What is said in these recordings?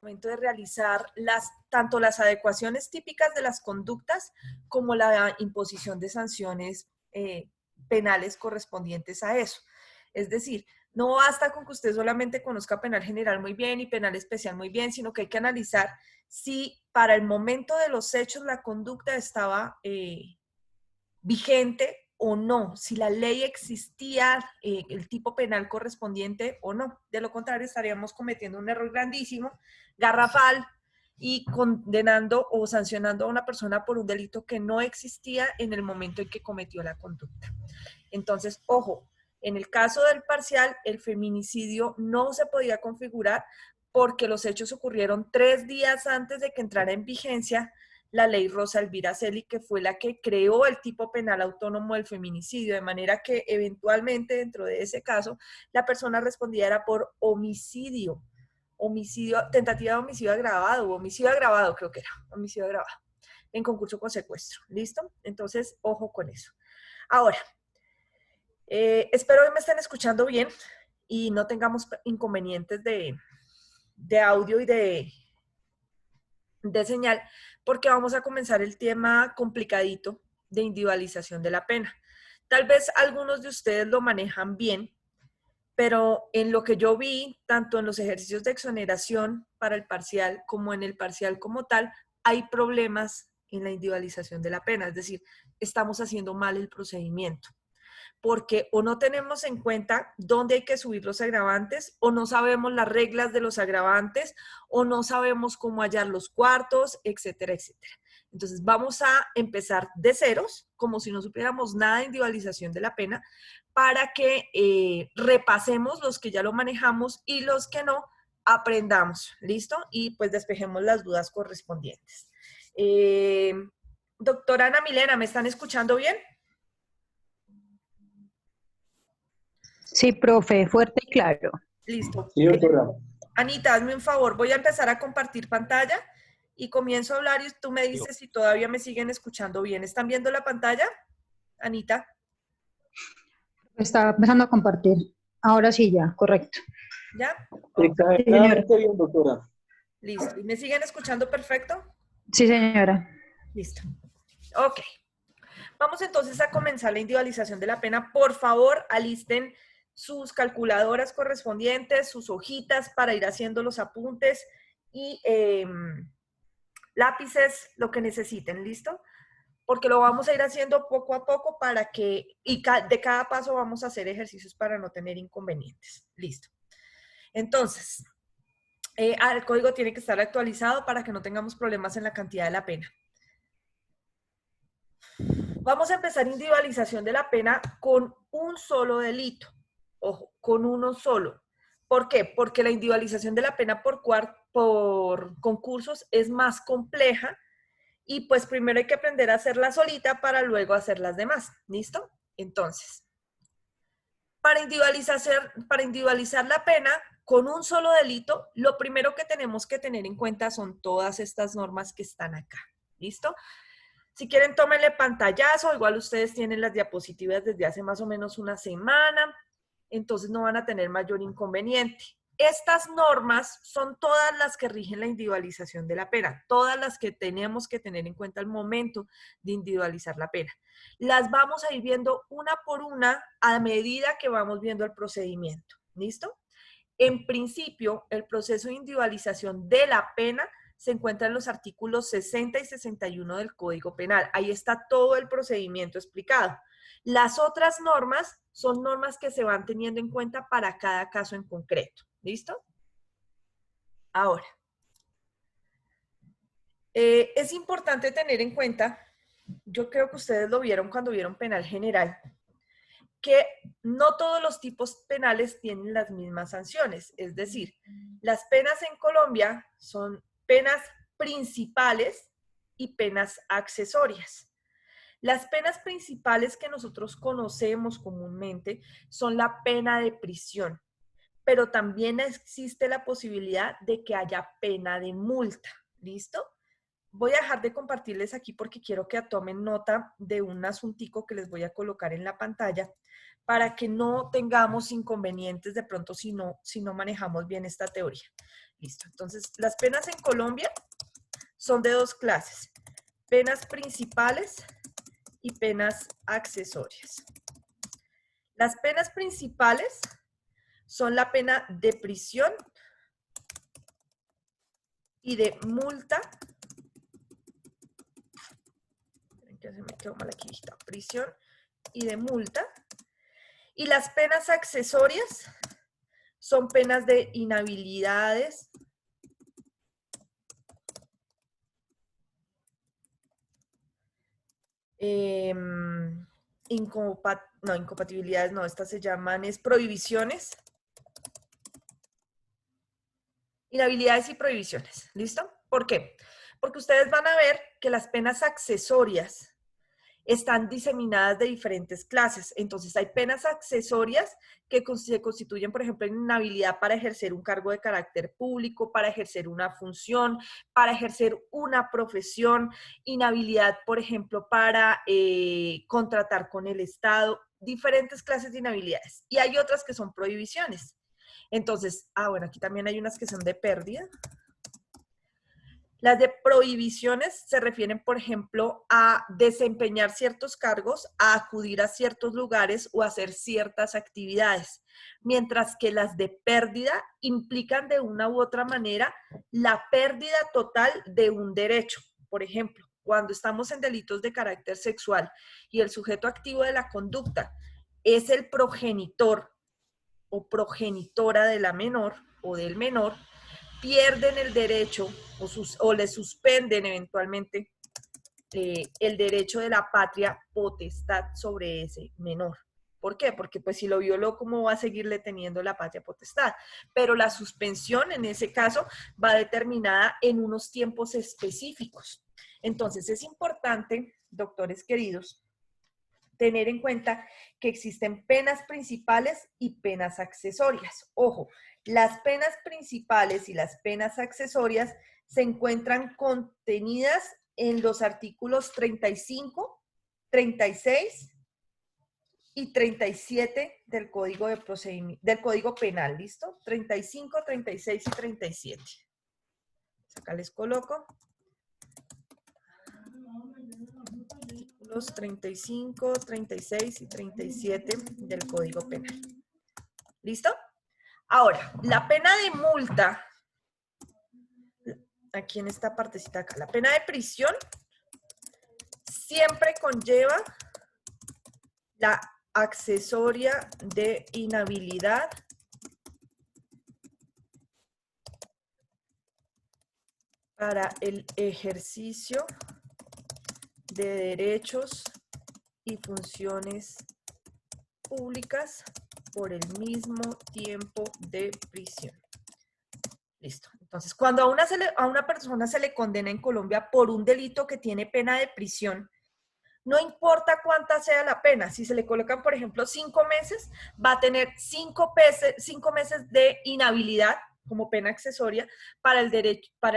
Momento de realizar tanto las adecuaciones típicas de las conductas como la imposición de sanciones penales correspondientes a eso. Es decir, no basta con que usted solamente conozca penal general muy bien y penal especial muy bien, sino que hay que analizar si para el momento de los hechos la conducta estaba vigente o no, si la ley existía, el tipo penal correspondiente o no. De lo contrario, estaríamos cometiendo un error grandísimo, garrafal, y condenando o sancionando a una persona por un delito que no existía en el momento en que cometió la conducta. Entonces, ojo, en el caso del parcial, el feminicidio no se podía configurar porque los hechos ocurrieron 3 días antes de que entrara en vigencia la ley Rosa Elvira Celi, que fue la que creó el tipo penal autónomo del feminicidio, de manera que eventualmente dentro de ese caso la persona respondiera por homicidio, tentativa de homicidio agravado, o homicidio agravado creo que era, homicidio agravado, en concurso con secuestro, ¿listo? Entonces, ojo con eso. Ahora, espero que me estén escuchando bien y no tengamos inconvenientes de audio y de señal, porque vamos a comenzar el tema complicadito de individualización de la pena. Tal vez algunos de ustedes lo manejan bien, pero en lo que yo vi, tanto en los ejercicios de exoneración para el parcial como en el parcial como tal, hay problemas en la individualización de la pena, es decir, estamos haciendo mal el procedimiento, porque o no tenemos en cuenta dónde hay que subir los agravantes, o no sabemos las reglas de los agravantes, o no sabemos cómo hallar los cuartos, etcétera, etcétera. Entonces vamos a empezar de ceros, como si no supiéramos nada de individualización de la pena, para que repasemos los que ya lo manejamos y los que no, aprendamos, ¿listo? Y pues despejemos las dudas correspondientes. Doctora Ana Milena, ¿me están escuchando bien? Sí, profe, fuerte y claro. Listo. Sí, doctora. Anita, hazme un favor, voy a empezar a compartir pantalla y comienzo a hablar y tú me dices si todavía me siguen escuchando bien. ¿Están viendo la pantalla, Anita? Estaba empezando a compartir. Ahora sí, ya, correcto. ¿Ya? Exageradamente bien, doctora. Listo. ¿Y me siguen escuchando perfecto? Sí, señora. Listo. Ok. Vamos entonces a comenzar la individualización de la pena. Por favor, alisten sus calculadoras correspondientes, sus hojitas para ir haciendo los apuntes y lápices, lo que necesiten, ¿listo? Porque lo vamos a ir haciendo poco a poco para que, de cada paso vamos a hacer ejercicios para no tener inconvenientes. Listo. Entonces, el código tiene que estar actualizado para que no tengamos problemas en la cantidad de la pena. Vamos a empezar individualización de la pena con un solo delito. Ojo, con uno solo. ¿Por qué? Porque la individualización de la pena por concursos es más compleja y pues primero hay que aprender a hacerla solita para luego hacer las demás. ¿Listo? Entonces, para individualizar la pena con un solo delito, lo primero que tenemos que tener en cuenta son todas estas normas que están acá. ¿Listo? Si quieren, tómenle pantallazo, igual ustedes tienen las diapositivas desde hace más o menos una semana, entonces no van a tener mayor inconveniente. Estas normas son todas las que rigen la individualización de la pena, todas las que tenemos que tener en cuenta al momento de individualizar la pena. Las vamos a ir viendo una por una a medida que vamos viendo el procedimiento. ¿Listo? En principio, el proceso de individualización de la pena se encuentra en los artículos 60 y 61 del Código Penal. Ahí está todo el procedimiento explicado. Las otras normas son normas que se van teniendo en cuenta para cada caso en concreto. ¿Listo? Ahora, es importante tener en cuenta, yo creo que ustedes lo vieron cuando vieron penal general, que no todos los tipos penales tienen las mismas sanciones. Es decir, las penas en Colombia son penas principales y penas accesorias. Las penas principales que nosotros conocemos comúnmente son la pena de prisión, pero también existe la posibilidad de que haya pena de multa. ¿Listo? Voy a dejar de compartirles aquí porque quiero que tomen nota de un asuntico que les voy a colocar en la pantalla para que no tengamos inconvenientes de pronto si no manejamos bien esta teoría. Listo. Entonces, las penas en Colombia son de dos clases: penas principales y penas accesorias. Las penas principales son la pena de prisión y de multa. Que se me quedó mal aquí, está, prisión y de multa. Y las penas accesorias son penas de inhabilidades, incompatibilidades no, estas se llaman prohibiciones. Inhabilidades y prohibiciones, ¿listo? ¿Por qué? Porque ustedes van a ver que las penas accesorias están diseminadas de diferentes clases. Entonces, hay penas accesorias que se constituyen, por ejemplo, en inhabilidad para ejercer un cargo de carácter público, para ejercer una función, para ejercer una profesión, inhabilidad, por ejemplo, para contratar con el Estado, diferentes clases de inhabilidades. Y hay otras que son prohibiciones. Entonces, bueno, aquí también hay unas que son de pérdida. Las de prohibiciones se refieren, por ejemplo, a desempeñar ciertos cargos, a acudir a ciertos lugares o a hacer ciertas actividades, mientras que las de pérdida implican de una u otra manera la pérdida total de un derecho. Por ejemplo, cuando estamos en delitos de carácter sexual y el sujeto activo de la conducta es el progenitor o progenitora de la menor o del menor, pierden el derecho o le suspenden eventualmente el derecho de la patria potestad sobre ese menor. ¿Por qué? Porque pues si lo violó, ¿cómo va a seguirle teniendo la patria potestad? Pero la suspensión en ese caso va determinada en unos tiempos específicos. Entonces es importante, doctores queridos, tener en cuenta que existen penas principales y penas accesorias. Ojo, las penas principales y las penas accesorias se encuentran contenidas en los artículos 35, 36 y 37 del Código de Procedimiento, del Código Penal, ¿listo? 35, 36 y 37. Acá les coloco. Artículos 35, 36 y 37 del Código Penal. ¿Listo? Ahora, la pena de multa, aquí en esta partecita acá, la pena de prisión siempre conlleva la accesoria de inhabilidad para el ejercicio de derechos y funciones públicas por el mismo tiempo de prisión. Listo. Entonces, cuando a una persona se le condena en Colombia por un delito que tiene pena de prisión, no importa cuánta sea la pena, si se le colocan, por ejemplo, 5 meses, va a tener 5 meses de inhabilidad como pena accesoria para el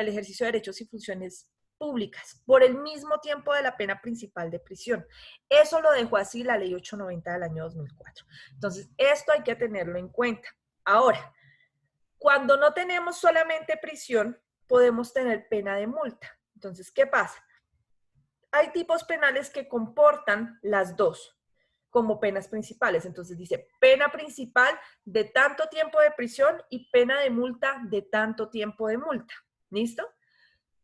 ejercicio de derechos y funciones públicas, por el mismo tiempo de la pena principal de prisión. Eso lo dejó así la ley 890 del año 2004. Entonces, esto hay que tenerlo en cuenta. Ahora, Cuando no tenemos solamente prisión, podemos tener pena de multa. Entonces, ¿qué pasa? Hay tipos penales que comportan las dos como penas principales. Entonces dice, pena principal de tanto tiempo de prisión y pena de multa de tanto tiempo de multa. ¿Listo?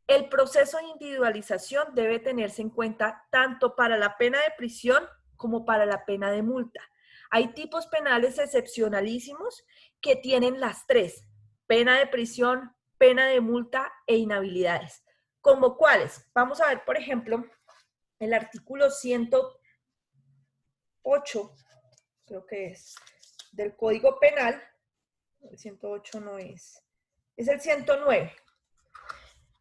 El proceso de individualización debe tenerse en cuenta tanto para la pena de prisión como para la pena de multa. Hay tipos penales excepcionalísimos que tienen las tres, pena de prisión, pena de multa e inhabilidades. ¿Como cuáles? Vamos a ver, por ejemplo, el artículo 108, creo que es, del Código Penal. El 108 no es el 109,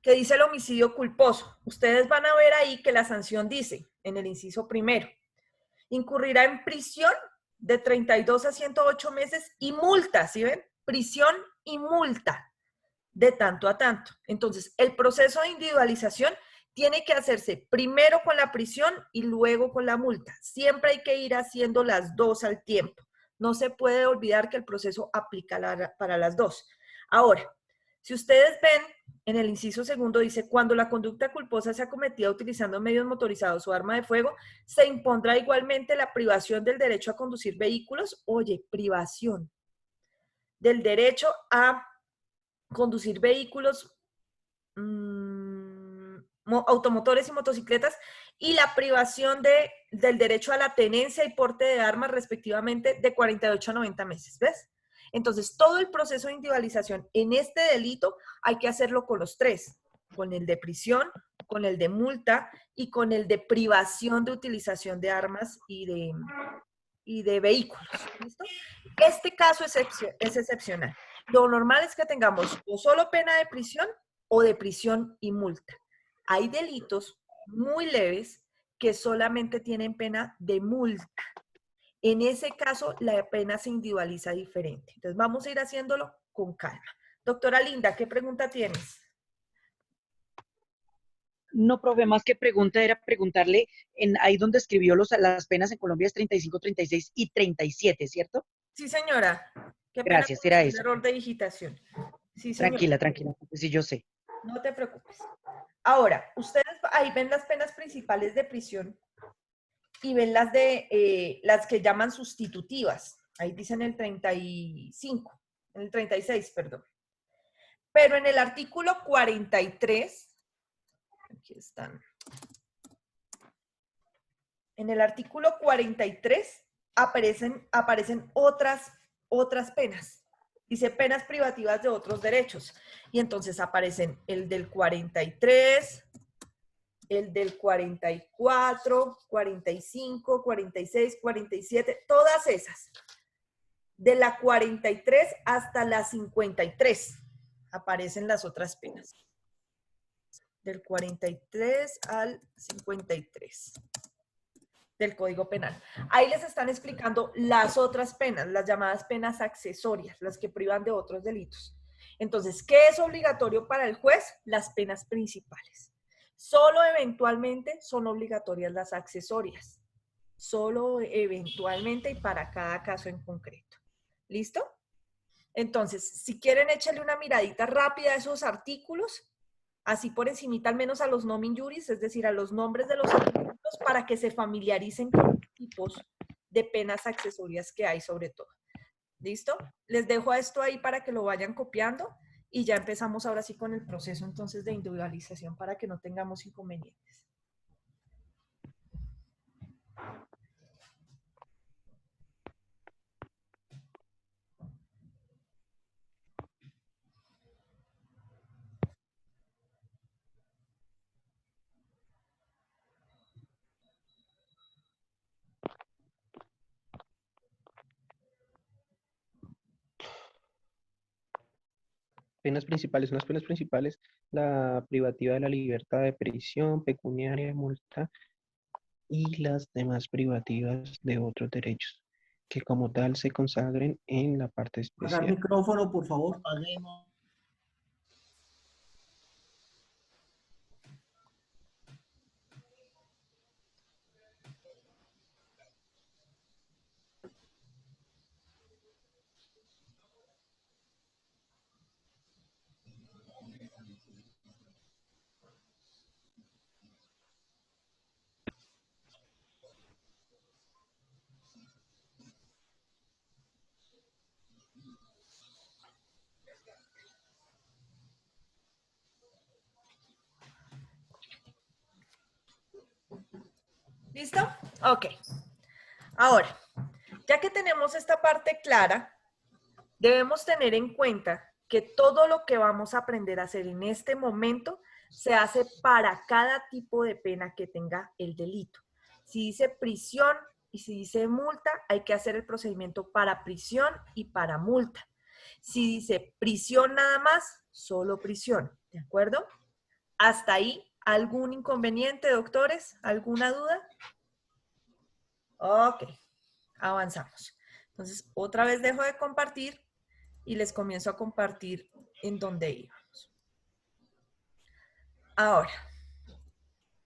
que dice el homicidio culposo. Ustedes van a ver ahí que la sanción dice, en el inciso primero, incurrirá en prisión de 32 a 108 meses y multa, ¿sí ven? Prisión y multa de tanto a tanto. Entonces, el proceso de individualización tiene que hacerse primero con la prisión y luego con la multa. Siempre hay que ir haciendo las dos al tiempo. No se puede olvidar que el proceso aplica para las dos. Ahora, si ustedes ven, en el inciso segundo dice, cuando la conducta culposa sea cometida utilizando medios motorizados o arma de fuego, se impondrá igualmente la privación del derecho a conducir vehículos. Oye, privación del derecho a conducir vehículos, automotores y motocicletas, y la privación del derecho a la tenencia y porte de armas respectivamente de 48 a 90 meses, ¿ves? Entonces, todo el proceso de individualización en este delito hay que hacerlo con los tres, con el de prisión, con el de multa y con el de privación de utilización de armas y de vehículos. ¿Listo? Este caso es excepcional. Lo normal es que tengamos o solo pena de prisión o de prisión y multa. Hay delitos muy leves que solamente tienen pena de multa. En ese caso, la pena se individualiza diferente. Entonces, vamos a ir haciéndolo con calma. Doctora Linda, ¿qué pregunta tienes? No, profe, más que pregunta era preguntarle, ahí donde escribió las penas en Colombia es 35, 36 y 37, ¿cierto? Sí, señora. Qué pena Gracias, con era el eso. error de digitación. Sí, señora. Tranquila, tranquila, sí, yo sé. No te preocupes. Ahora, ustedes ahí ven las penas principales de prisión y ven las que llaman sustitutivas. Ahí dicen el 35, en el 36, perdón. Pero en el artículo 43, aquí están. En el artículo 43 aparecen otras penas. Dice penas privativas de otros derechos. Y entonces aparecen el del 43, el del 44, 45, 46, 47, todas esas. De la 43 hasta la 53 aparecen las otras penas. Del 43 al 53 del Código Penal. Ahí les están explicando las otras penas, las llamadas penas accesorias, las que privan de otros delitos. Entonces, ¿qué es obligatorio para el juez? Las penas principales. Solo eventualmente son obligatorias las accesorias. Solo eventualmente y para cada caso en concreto. ¿Listo? Entonces, si quieren, échale una miradita rápida a esos artículos, así por encimita al menos a los nomen juris, es decir, a los nombres de los artículos, para que se familiaricen con los tipos de penas accesorias que hay sobre todo. ¿Listo? Les dejo esto ahí para que lo vayan copiando y ya empezamos ahora sí con el proceso entonces de individualización para que no tengamos inconvenientes. Penas principales, unas penas principales, la privativa de la libertad de prisión, pecuniaria, multa y las demás privativas de otros derechos, que como tal se consagren en la parte Apagar especial. micrófono, por favor. ¿Listo? Ok. Ahora, ya que tenemos esta parte clara, debemos tener en cuenta que todo lo que vamos a aprender a hacer en este momento se hace para cada tipo de pena que tenga el delito. Si dice prisión y si dice multa, hay que hacer el procedimiento para prisión y para multa. Si dice prisión nada más, solo prisión, ¿de acuerdo? Hasta ahí, ¿algún inconveniente, doctores? ¿Alguna duda? Ok, avanzamos. Entonces, otra vez dejo de compartir y les comienzo a compartir en dónde íbamos. Ahora,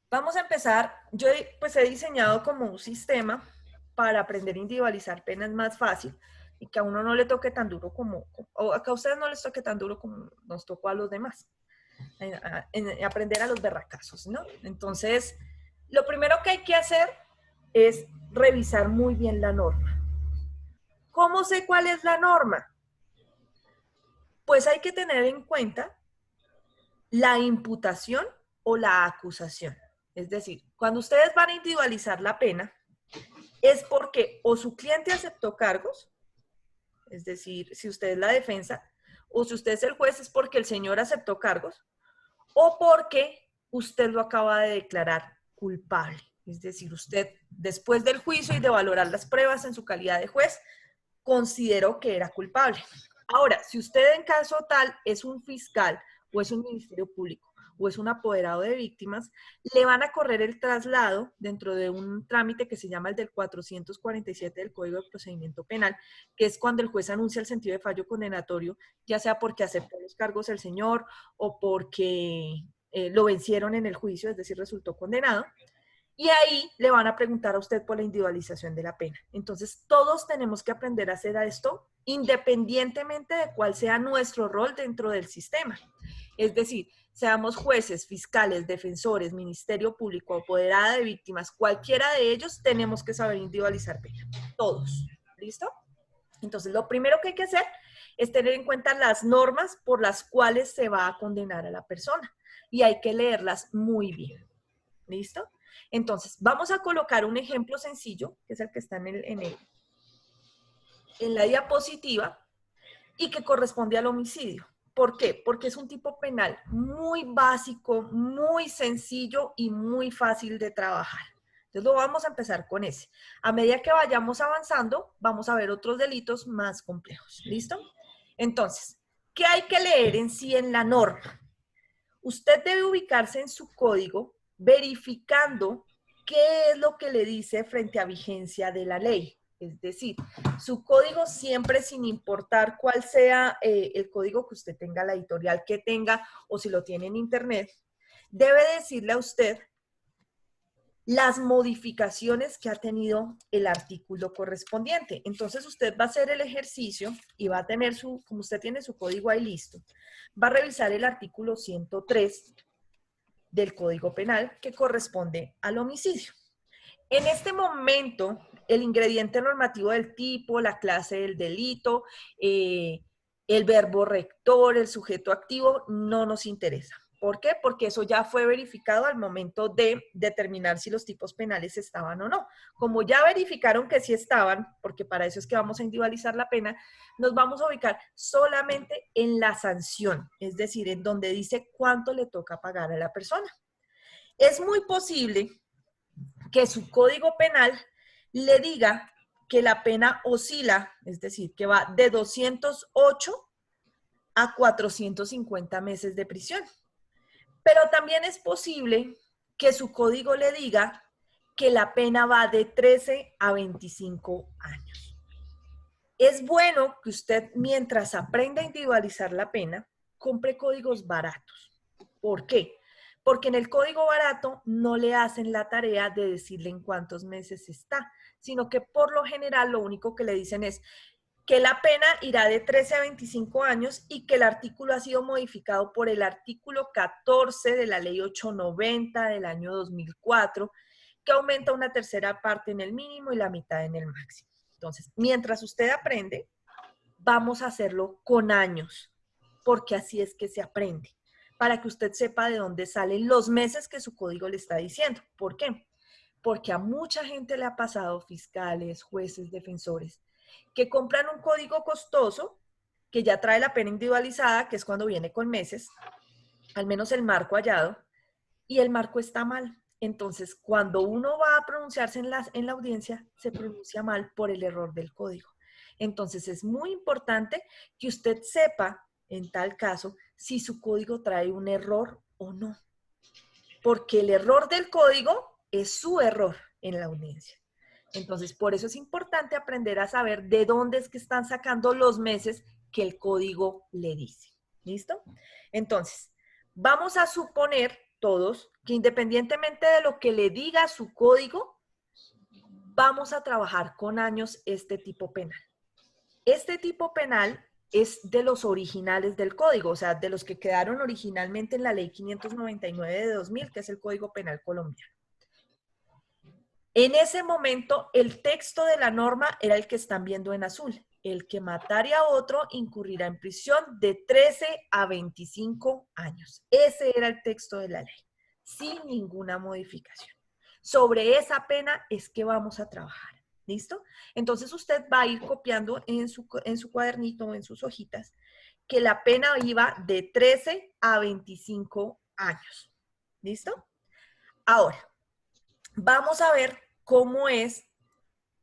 vamos a empezar. Yo pues he diseñado como un sistema para aprender a individualizar penas más fácil y que a uno no le toque tan duro o que a ustedes no les toque tan duro como nos tocó a los demás. En aprender a los berracazos, ¿no? Entonces, lo primero que hay que hacer es revisar muy bien la norma. ¿Cómo sé cuál es la norma? Pues hay que tener en cuenta la imputación o la acusación. Es decir, cuando ustedes van a individualizar la pena, es porque o su cliente aceptó cargos, es decir, si usted es la defensa, o si usted es el juez, es porque el señor aceptó cargos, o porque usted lo acaba de declarar culpable. Es decir, usted, después del juicio y de valorar las pruebas en su calidad de juez, consideró que era culpable. Ahora, si usted en caso tal es un fiscal o es un ministerio público o es un apoderado de víctimas, le van a correr el traslado dentro de un trámite que se llama el del 447 del Código de Procedimiento Penal, que es cuando el juez anuncia el sentido de fallo condenatorio, ya sea porque aceptó los cargos el señor o porque lo vencieron en el juicio, es decir, resultó condenado. Y ahí le van a preguntar a usted por la individualización de la pena. Entonces, todos tenemos que aprender a hacer esto independientemente de cuál sea nuestro rol dentro del sistema. Es decir, seamos jueces, fiscales, defensores, ministerio público, apoderada de víctimas, cualquiera de ellos, tenemos que saber individualizar pena. Todos. ¿Listo? Entonces, lo primero que hay que hacer es tener en cuenta las normas por las cuales se va a condenar a la persona. Y hay que leerlas muy bien. ¿Listo? Entonces, vamos a colocar un ejemplo sencillo, que es el que está en la diapositiva, y que corresponde al homicidio. ¿Por qué? Porque es un tipo penal muy básico, muy sencillo y muy fácil de trabajar. Entonces, lo vamos a empezar con ese. A medida que vayamos avanzando, vamos a ver otros delitos más complejos. ¿Listo? Entonces, ¿qué hay que leer en sí en la norma? Usted debe ubicarse en su código verificando qué es lo que le dice frente a vigencia de la ley. Es decir, su código siempre, sin importar cuál sea el código que usted tenga, la editorial que tenga, o si lo tiene en internet, debe decirle a usted las modificaciones que ha tenido el artículo correspondiente. Entonces usted va a hacer el ejercicio y va a tener como usted tiene su código ahí listo, va a revisar el artículo 103 del Código Penal que corresponde al homicidio. En este momento, el ingrediente normativo del tipo, la clase del delito, el verbo rector, el sujeto activo, no nos interesa. ¿Por qué? Porque eso ya fue verificado al momento de determinar si los tipos penales estaban o no. Como ya verificaron que sí estaban, porque para eso es que vamos a individualizar la pena, nos vamos a ubicar solamente en la sanción, es decir, en donde dice cuánto le toca pagar a la persona. Es muy posible que su código penal le diga que la pena oscila, es decir, que va de 208 a 450 meses de prisión. Pero también es posible que su código le diga que la pena va de 13 a 25 años. Es bueno que usted, mientras aprenda a individualizar la pena, compre códigos baratos. ¿Por qué? Porque en el código barato no le hacen la tarea de decirle en cuántos meses está, sino que por lo general lo único que le dicen es que la pena irá de 13 a 25 años y que el artículo ha sido modificado por el artículo 14 de la ley 890 del año 2004, que aumenta una tercera parte en el mínimo y la mitad en el máximo. Entonces, mientras usted aprende, vamos a hacerlo con años, porque así es que se aprende, para que usted sepa de dónde salen los meses que su código le está diciendo. ¿Por qué? porque a mucha gente le ha pasado, fiscales, jueces, defensores, que compran un código costoso que ya trae la pena individualizada, que es cuando viene con meses, al menos el marco hallado, y el marco está mal. Entonces, cuando uno va a pronunciarse en la audiencia, se pronuncia mal por el error del código. Entonces, es muy importante que usted sepa, en tal caso, si su código trae un error o no. Porque el error del código es su error en la audiencia. Entonces, por eso es importante aprender a saber de dónde es que están sacando los meses que el código le dice. ¿Listo? Entonces, vamos a suponer todos que independientemente de lo que le diga su código, vamos a trabajar con años este tipo penal. Este tipo penal es de los originales del código, o sea, de los que quedaron originalmente en la ley 599 de 2000, que es el Código Penal colombiano. En ese momento, el texto de la norma era el que están viendo en azul. El que matare a otro incurrirá en prisión de 13 a 25 años. Ese era el texto de la ley, sin ninguna modificación. Sobre esa pena es que vamos a trabajar. ¿Listo? Entonces usted va a ir copiando en su cuadernito o en sus hojitas que la pena iba de 13 a 25 años. ¿Listo? Ahora, vamos a ver cómo es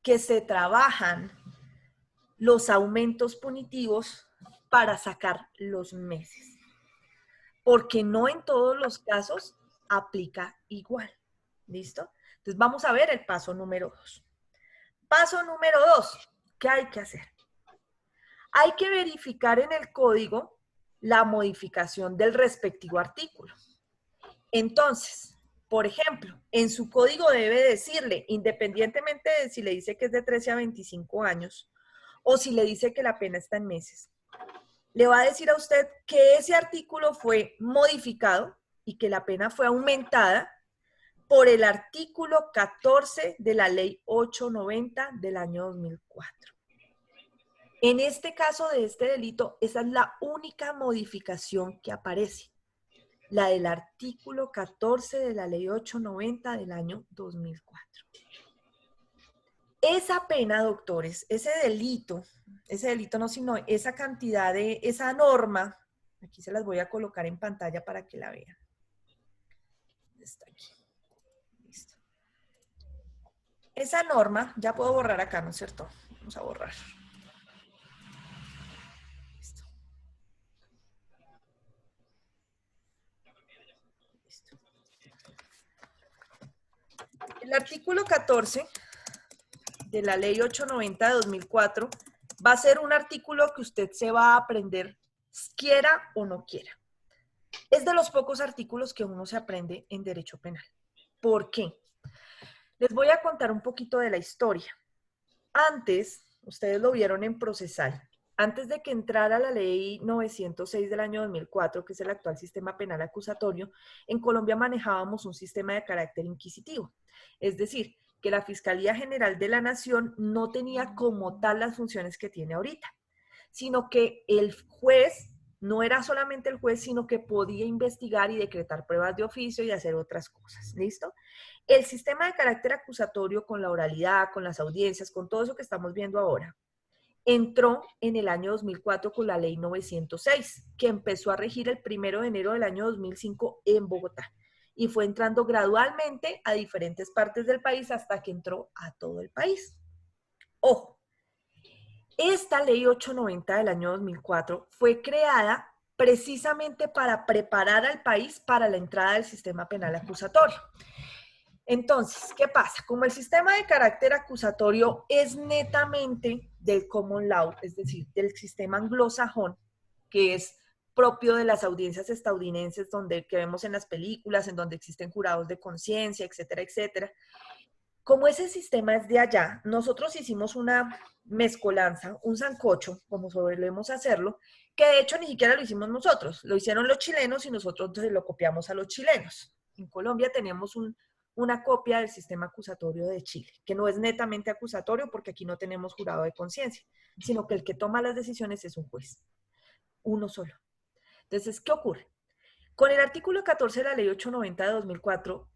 que se trabajan los aumentos punitivos para sacar los meses. Porque no en todos los casos aplica igual. ¿Listo? Entonces vamos a ver el paso número 2. Paso número 2. ¿Qué hay que hacer? Hay que verificar en el código la modificación del respectivo artículo. Entonces, por ejemplo, en su código debe decirle, independientemente de si le dice que es de 13 a 25 años o si le dice que la pena está en meses, le va a decir a usted que ese artículo fue modificado y que la pena fue aumentada por el artículo 14 de la ley 890 del año 2004. En este caso de este delito, esa es la única modificación que aparece, la del artículo 14 de la ley 890 del año 2004. Esa pena, doctores, ese delito no, sino esa cantidad de, esa norma, aquí se las voy a colocar en pantalla para que la vean. Está aquí. Listo. Esa norma, ya puedo borrar acá, ¿no es cierto? Vamos a borrar. Listo. Listo. El artículo 14 de la ley 890 de 2004 va a ser un artículo que usted se va a aprender, quiera o no quiera. Es de los pocos artículos que uno se aprende en derecho penal. ¿Por qué? Les voy a contar un poquito de la historia. Antes, ustedes lo vieron en procesal, antes de que entrara la ley 906 del año 2004, que es el actual sistema penal acusatorio, en Colombia manejábamos un sistema de carácter inquisitivo. Es decir, que la Fiscalía General de la Nación no tenía como tal las funciones que tiene ahorita, sino que el juez no era solamente el juez, sino que podía investigar y decretar pruebas de oficio y hacer otras cosas. ¿Listo? El sistema de carácter acusatorio con la oralidad, con las audiencias, con todo eso que estamos viendo ahora, entró en el año 2004 con la ley 906, que empezó a regir el 1 de enero del año 2005 en Bogotá. Y fue entrando gradualmente a diferentes partes del país hasta que entró a todo el país. Ojo, esta ley 890 del año 2004 fue creada precisamente para preparar al país para la entrada del sistema penal acusatorio. Entonces, ¿qué pasa? Como el sistema de carácter acusatorio es netamente del common law, es decir, del sistema anglosajón, que es propio de las audiencias estadounidenses que vemos en las películas, en donde existen jurados de conciencia, etcétera, etcétera. Como ese sistema es de allá, nosotros hicimos una mezcolanza, un sancocho, como solemos hacerlo, que de hecho ni siquiera lo hicimos nosotros, lo hicieron los chilenos y nosotros entonces lo copiamos a los chilenos. En Colombia tenemos una copia del sistema acusatorio de Chile, que no es netamente acusatorio porque aquí no tenemos jurado de conciencia, sino que el que toma las decisiones es un juez, uno solo. Entonces, ¿qué ocurre? Con el artículo 14 de la ley 890 de 2004,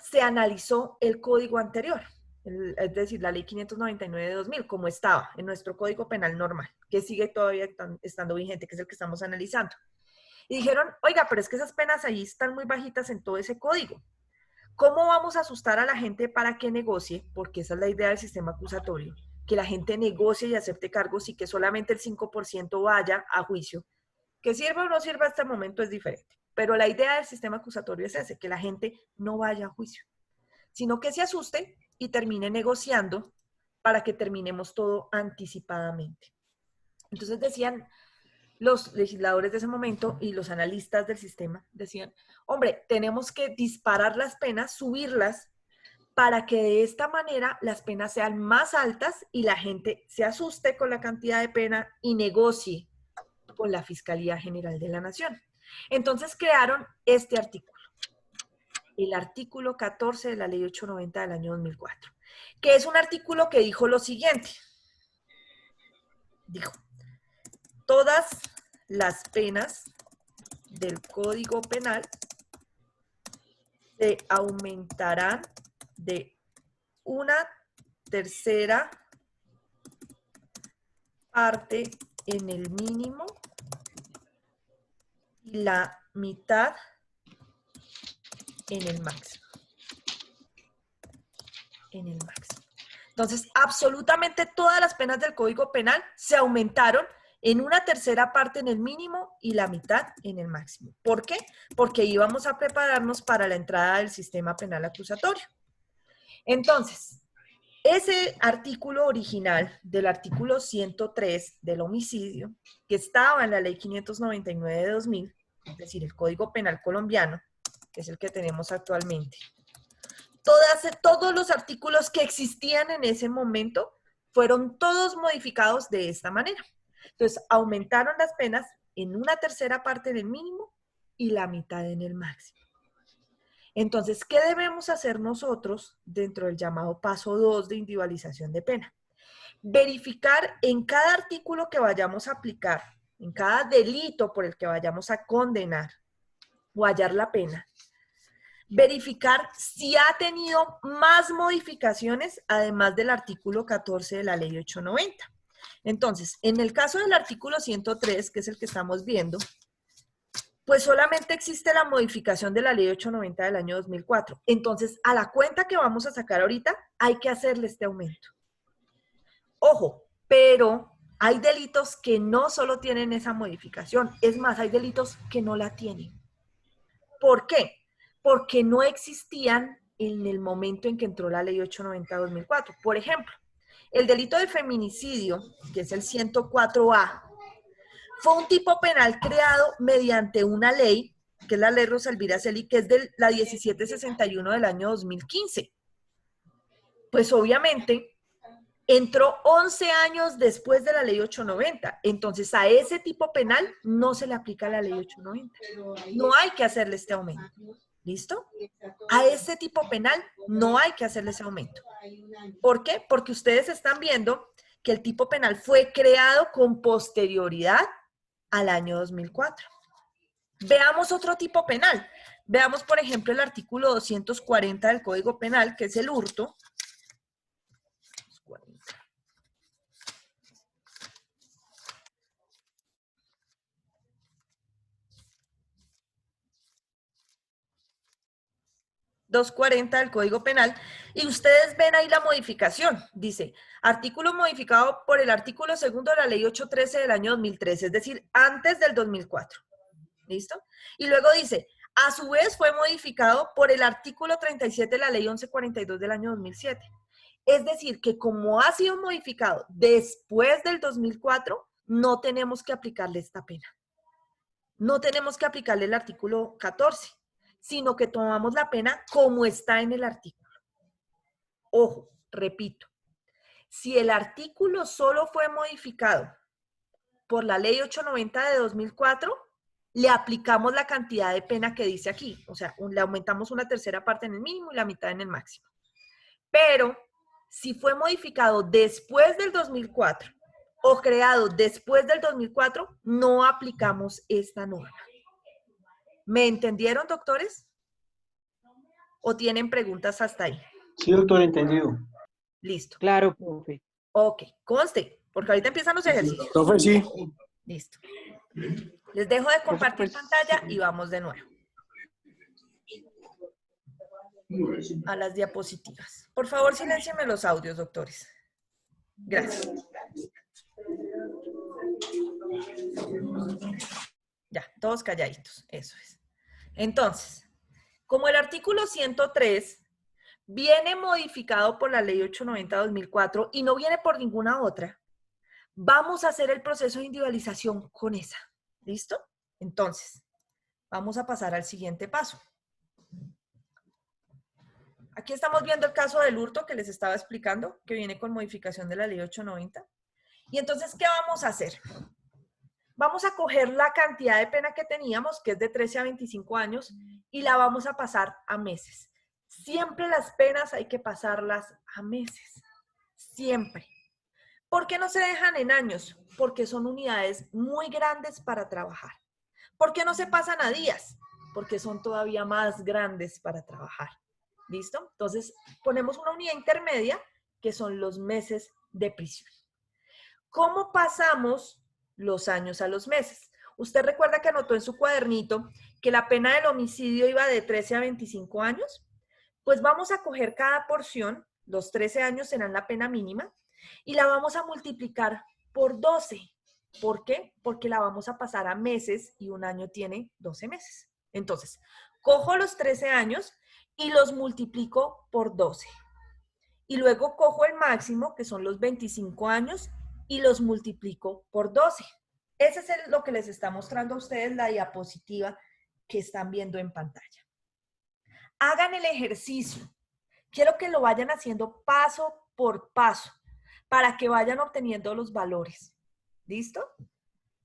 se analizó el código anterior, es decir, la ley 599 de 2000, como estaba en nuestro código penal normal, que sigue todavía estando vigente, que es el que estamos analizando. Y dijeron, oiga, pero es que esas penas ahí están muy bajitas en todo ese código. ¿Cómo vamos a asustar a la gente para que negocie? Porque esa es la idea del sistema acusatorio, que la gente negocie y acepte cargos y que solamente el 5% vaya a juicio. Que sirva o no sirva hasta el momento es diferente. Pero la idea del sistema acusatorio es ese, que la gente no vaya a juicio, sino que se asuste y termine negociando para que terminemos todo anticipadamente. Entonces decían los legisladores de ese momento y los analistas del sistema, decían, hombre, tenemos que disparar las penas, subirlas, para que de esta manera las penas sean más altas y la gente se asuste con la cantidad de pena y negocie con la Fiscalía General de la Nación. Entonces crearon este artículo, el artículo 14 de la Ley 890 del año 2004, que es un artículo que dijo lo siguiente. Dijo, todas las penas del Código Penal se aumentarán de 1/3 parte en el mínimo y la mitad en el máximo. En el máximo. Entonces, absolutamente todas las penas del Código Penal se aumentaron en 1/3 parte en el mínimo y la mitad en el máximo. ¿Por qué? Porque íbamos a prepararnos para la entrada del sistema penal acusatorio. Entonces, ese artículo original del artículo 103 del homicidio, que estaba en la ley 599 de 2000, es decir, el Código Penal colombiano, que es el que tenemos actualmente, todos los artículos que existían en ese momento fueron todos modificados de esta manera. Entonces, aumentaron las penas en 1/3 parte en el mínimo y la mitad en el máximo. Entonces, ¿qué debemos hacer nosotros dentro del llamado paso 2 de individualización de pena? Verificar en cada artículo que vayamos a aplicar, en cada delito por el que vayamos a condenar o hallar la pena, verificar si ha tenido más modificaciones además del artículo 14 de la ley 890. Entonces, en el caso del artículo 103, que es el que estamos viendo, pues solamente existe la modificación de la ley 890 del año 2004. Entonces, a la cuenta que vamos a sacar ahorita, hay que hacerle este aumento. Ojo, pero hay delitos que no solo tienen esa modificación, es más, hay delitos que no la tienen. ¿Por qué? Porque no existían en el momento en que entró la ley 890 de 2004. Por ejemplo, el delito de feminicidio, que es el 104A, fue un tipo penal creado mediante una ley, que es la ley Rosa Elvira Celi, que es de la 1761 del año 2015. Pues obviamente entró 11 años después de la ley 890. Entonces a ese tipo penal no se le aplica la ley 890. No hay que hacerle este aumento. ¿Listo? A ese tipo penal no hay que hacerle ese aumento. ¿Por qué? Porque ustedes están viendo que el tipo penal fue creado con posterioridad al año 2004. Veamos otro tipo penal. Veamos, por ejemplo, el artículo 240 del Código Penal, que es el hurto. 240 del Código Penal, y ustedes ven ahí la modificación. Dice, artículo modificado por el artículo 2 de la ley 813 del año 2013, es decir, antes del 2004. ¿Listo? Y luego dice, a su vez fue modificado por el artículo 37 de la ley 1142 del año 2007. Es decir, que como ha sido modificado después del 2004, no tenemos que aplicarle esta pena. No tenemos que aplicarle el artículo 14. Sino que tomamos la pena como está en el artículo. Ojo, repito, si el artículo solo fue modificado por la ley 890 de 2004, le aplicamos la cantidad de pena que dice aquí. O sea, le aumentamos 1/3 parte en el mínimo y la mitad en el máximo. Pero si fue modificado después del 2004 o creado después del 2004, no aplicamos esta norma. ¿Me entendieron, doctores? ¿O tienen preguntas hasta ahí? Sí, doctor, entendido. Listo. Claro, profe. Ok, conste, porque ahorita empiezan los ejercicios. Profe, sí. Listo. Les dejo de compartir pues, pantalla y vamos de nuevo a las diapositivas. Por favor, siléncienme los audios, doctores. Gracias. Ya, todos calladitos. Eso es. Entonces, como el artículo 103 viene modificado por la ley 890-2004 y no viene por ninguna otra, vamos a hacer el proceso de individualización con esa. ¿Listo? Entonces, vamos a pasar al siguiente paso. Aquí estamos viendo el caso del hurto que les estaba explicando, que viene con modificación de la ley 890. Y entonces, ¿qué vamos a hacer? Vamos a coger la cantidad de pena que teníamos, que es de 13 a 25 años, y la vamos a pasar a meses. Siempre las penas hay que pasarlas a meses. Siempre. ¿Por qué no se dejan en años? Porque son unidades muy grandes para trabajar. ¿Por qué no se pasan a días? Porque son todavía más grandes para trabajar. ¿Listo? Entonces, ponemos una unidad intermedia, que son los meses de prisión. ¿Cómo pasamos los años a los meses? Usted recuerda que anotó en su cuadernito que la pena del homicidio iba de 13 a 25 años. Pues vamos a coger cada porción, los 13 años serán la pena mínima, y la vamos a multiplicar por 12. ¿Por qué? Porque la vamos a pasar a meses y un año tiene 12 meses. Entonces, cojo los 13 años y los multiplico por 12. Y luego cojo el máximo, que son los 25 años, y los multiplico por 12. Ese es lo que les está mostrando a ustedes la diapositiva que están viendo en pantalla. Hagan el ejercicio. Quiero que lo vayan haciendo paso por paso para que vayan obteniendo los valores. ¿Listo?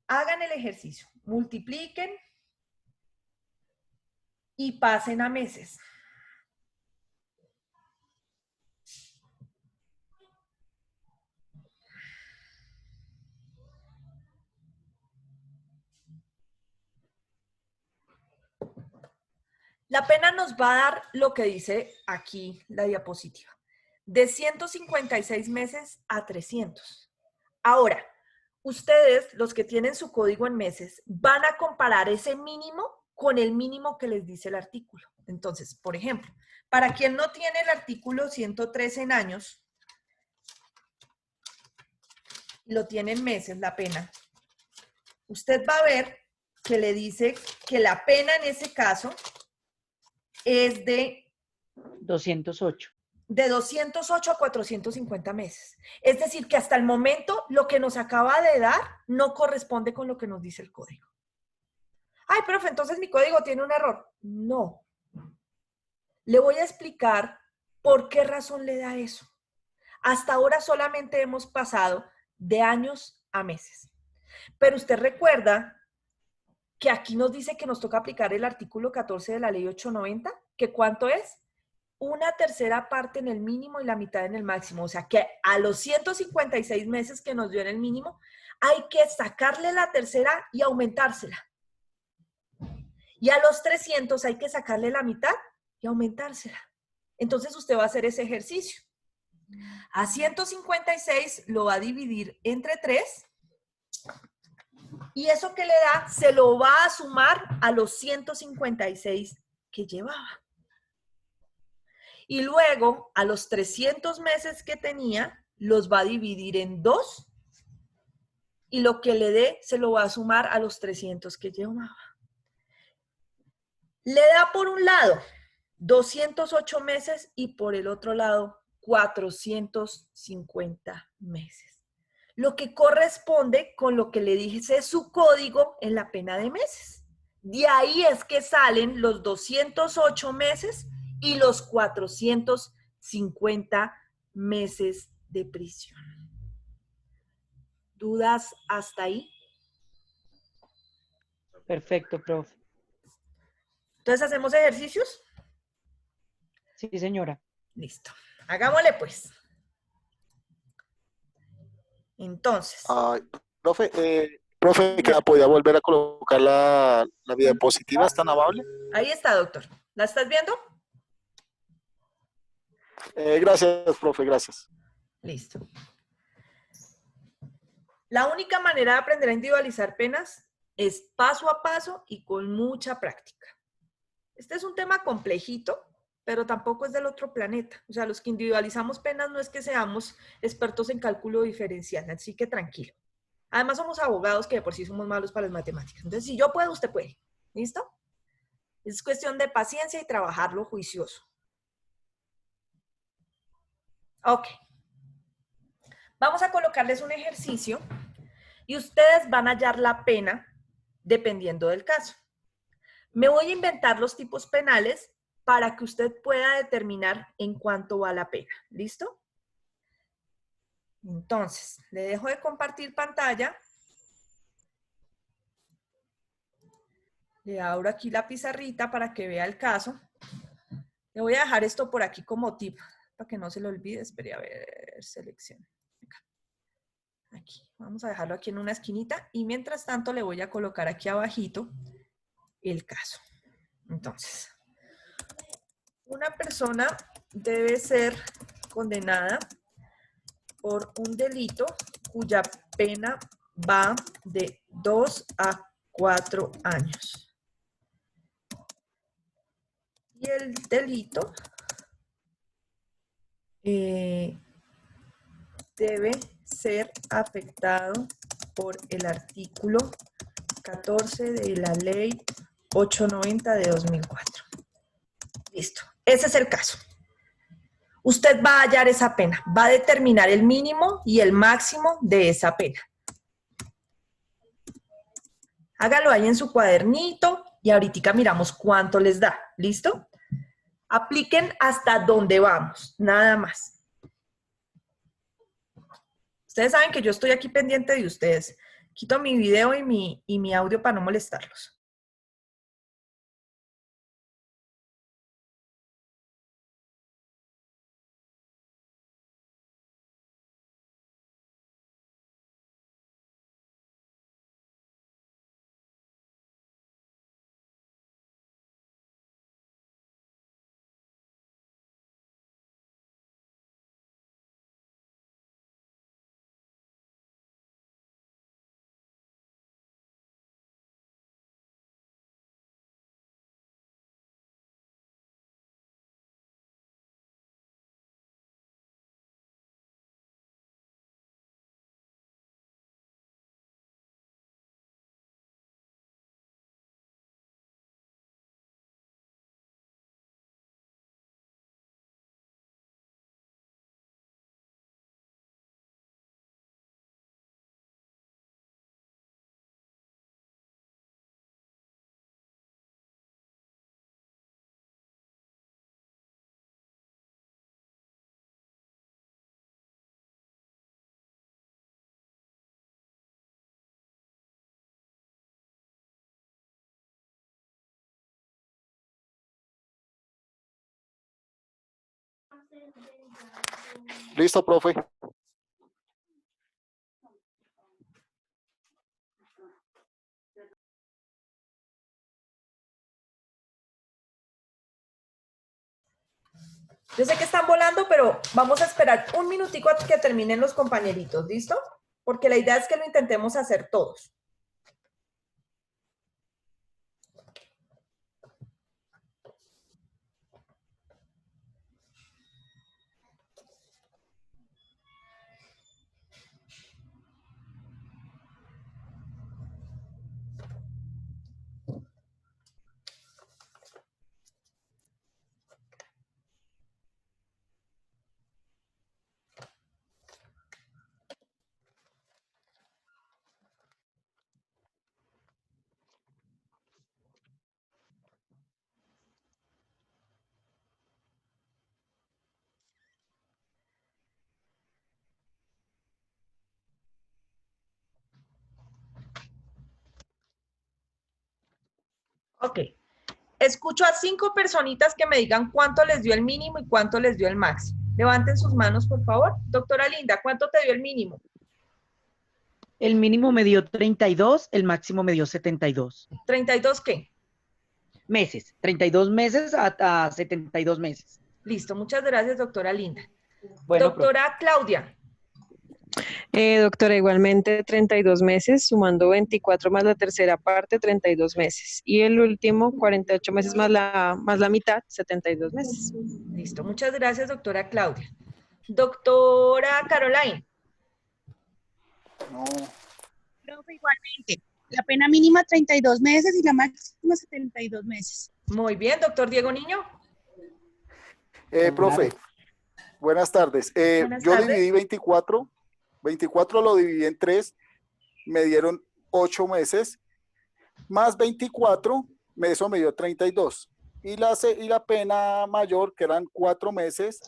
Hagan el ejercicio. Multipliquen y pasen a meses. La pena nos va a dar lo que dice aquí la diapositiva, de 156 meses a 300. Ahora, ustedes, los que tienen su código en meses, van a comparar ese mínimo con el mínimo que les dice el artículo. Entonces, por ejemplo, para quien no tiene el artículo 103 en años, lo tiene en meses, la pena, usted va a ver que le dice que la pena en ese caso es de 208. De 208 a 450 meses. Es decir, que hasta el momento lo que nos acaba de dar no corresponde con lo que nos dice el código. Ay, profe, entonces mi código tiene un error. No. Le voy a explicar por qué razón le da eso. Hasta ahora solamente hemos pasado de años a meses. Pero usted recuerda que aquí nos dice que nos toca aplicar el artículo 14 de la ley 890, que ¿cuánto es? Una tercera parte en el mínimo y la mitad en el máximo. O sea que a los 156 meses que nos dio en el mínimo, hay que sacarle la tercera y aumentársela. Y a los 300 hay que sacarle la mitad y aumentársela. Entonces usted va a hacer ese ejercicio. A 156 lo va a dividir entre 3. Y eso que le da, se lo va a sumar a los 156 que llevaba. Y luego, a los 300 meses que tenía, los va a dividir en 2. Y lo que le dé, se lo va a sumar a los 300 que llevaba. Le da por un lado 208 meses y por el otro lado 450 meses. Lo que corresponde con lo que le dice su código en la pena de meses. De ahí es que salen los 208 meses y los 450 meses de prisión. ¿Dudas hasta ahí? Perfecto, profe. Entonces, ¿hacemos ejercicios? Sí, señora. Listo. Hagámosle pues. Entonces. Profe, que la podía volver a colocar la diapositiva, ¿es tan amable? Ahí está, doctor. ¿La estás viendo? Gracias, profe, gracias. Listo. La única manera de aprender a individualizar penas es paso a paso y con mucha práctica. Este es un tema complejito, pero tampoco es del otro planeta. O sea, los que individualizamos penas no es que seamos expertos en cálculo diferencial, así que tranquilo. Además somos abogados que de por sí somos malos para las matemáticas. Entonces, si yo puedo, usted puede. ¿Listo? Es cuestión de paciencia y trabajarlo juicioso. Ok. Vamos a colocarles un ejercicio y ustedes van a hallar la pena dependiendo del caso. Me voy a inventar los tipos penales para que usted pueda determinar en cuánto va la pena. ¿Listo? Entonces, le dejo de compartir pantalla. Le abro aquí la pizarrita para que vea el caso. Le voy a dejar esto por aquí como tip, para que no se lo olvide. Espere, a ver, selección. Aquí, vamos a dejarlo aquí en una esquinita y mientras tanto le voy a colocar aquí abajito el caso. Entonces, una persona debe ser condenada por un delito cuya pena va de 2 a 4 años. Y el delito debe ser afectado por el artículo 14 de la ley 890 de 2004. Listo. Ese es el caso. Usted va a hallar esa pena, va a determinar el mínimo y el máximo de esa pena. Hágalo ahí en su cuadernito y ahorita miramos cuánto les da. ¿Listo? Apliquen hasta donde vamos, nada más. Ustedes saben que yo estoy aquí pendiente de ustedes. Quito mi video y mi audio para no molestarlos. Listo, profe. Yo sé que están volando, pero vamos a esperar un minutico a que terminen los compañeritos, ¿listo? Porque la idea es que lo intentemos hacer todos. Ok. Escucho a 5 personitas que me digan cuánto les dio el mínimo y cuánto les dio el máximo. Levanten sus manos, por favor. Doctora Linda, ¿cuánto te dio el mínimo? El mínimo me dio 32, el máximo me dio 72. ¿32 qué? Meses, 32 meses a 72 meses. Listo, muchas gracias, doctora Linda. Bueno, Doctora Claudia. Doctora, igualmente 32 meses, sumando 24 más la tercera parte, 32 meses. Y el último, 48 meses más la mitad, 72 meses. Listo, muchas gracias, doctora Claudia. Doctora Caroline. No, Profe, igualmente. La pena mínima 32 meses y la máxima 72 meses. Muy bien, doctor Diego Niño. profe, buenas tardes. Buenas Yo tardes. dividí 24 lo dividí en 3, me dieron 8 meses, más 24, eso me dio 32. Y la pena mayor, que eran 4 meses,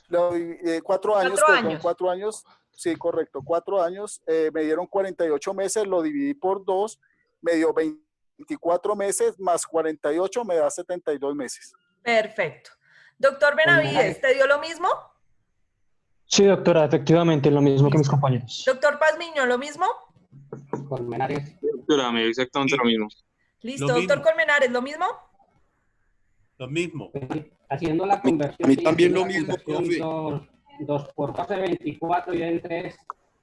4 años, 4 perdón, años. 4 años, sí, correcto, 4 años, me dieron 48 meses, lo dividí por 2, me dio 24 meses, más 48 me da 72 meses. Perfecto. Doctor Benavides, ¿te dio lo mismo? Sí, doctora, efectivamente, lo mismo que mis Listo. compañeros. Doctor Pazmiño, ¿lo mismo? Doctora, me dio exactamente lo mismo. Listo. Lo Doctor mismo. Colmenares, ¿lo mismo? Lo mismo. Haciendo la conversión. A mí sí, también haciendo lo la mismo, conversión, 2 por 12, 24 y en 3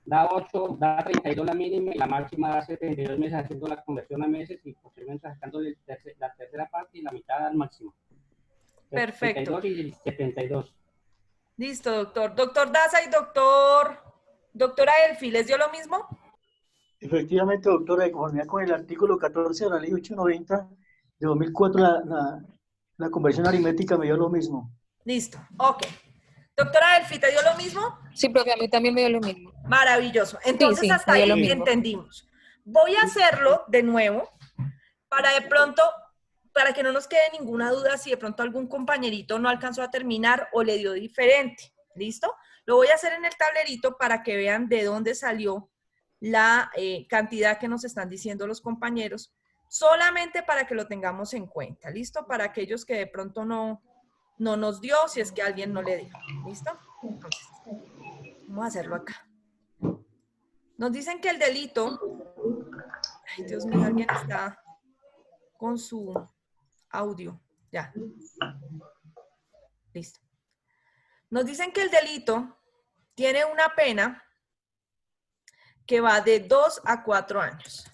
da 8, da 32 la mínima y la máxima da 72 meses, haciendo la conversión a meses y posteriormente sacando la tercera parte y la mitad al máximo. Perfecto. 32 y 72. Listo, doctor. Doctor Daza y doctora Elfi, ¿les dio lo mismo? Efectivamente, doctora, de conformidad con el artículo 14 de la ley 890 de 2004, la conversión aritmética me dio lo mismo. Listo. Ok. Doctora Elfi, ¿te dio lo mismo? Sí, profe, a mí también me dio lo mismo. Maravilloso. Entonces, sí, hasta me dio ahí lo mismo. entendimos. Voy a hacerlo de nuevo para de pronto, para que no nos quede ninguna duda si de pronto algún compañerito no alcanzó a terminar o le dio diferente. ¿Listo? Lo voy a hacer en el tablerito para que vean de dónde salió la cantidad que nos están diciendo los compañeros, solamente para que lo tengamos en cuenta. ¿Listo? Para aquellos que de pronto no nos dio, si es que alguien no le dio. ¿Listo? Entonces, vamos a hacerlo acá. Nos dicen que el delito... Ay, Dios mío, alguien está con su audio. Ya. Listo. Nos dicen que el delito tiene una pena que va de 2 a 4 años.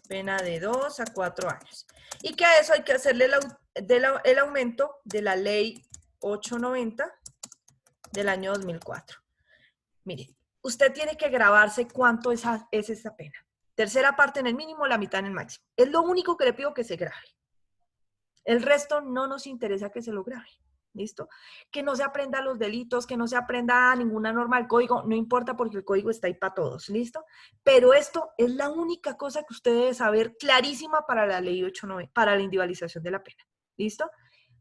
Pena de 2 a 4 años. Y que a eso hay que hacerle el aumento de la ley 890 del año 2004. Mire, usted tiene que grabarse cuánto es esa pena. Tercera parte en el mínimo, la mitad en el máximo. Es lo único que le pido que se grabe. El resto no nos interesa que se lo grabe. ¿Listo? Que no se aprenda los delitos, que no se aprenda ninguna norma del código, no importa porque el código está ahí para todos. ¿Listo? Pero esto es la única cosa que usted debe saber clarísima para la ley 890, para la individualización de la pena. ¿Listo?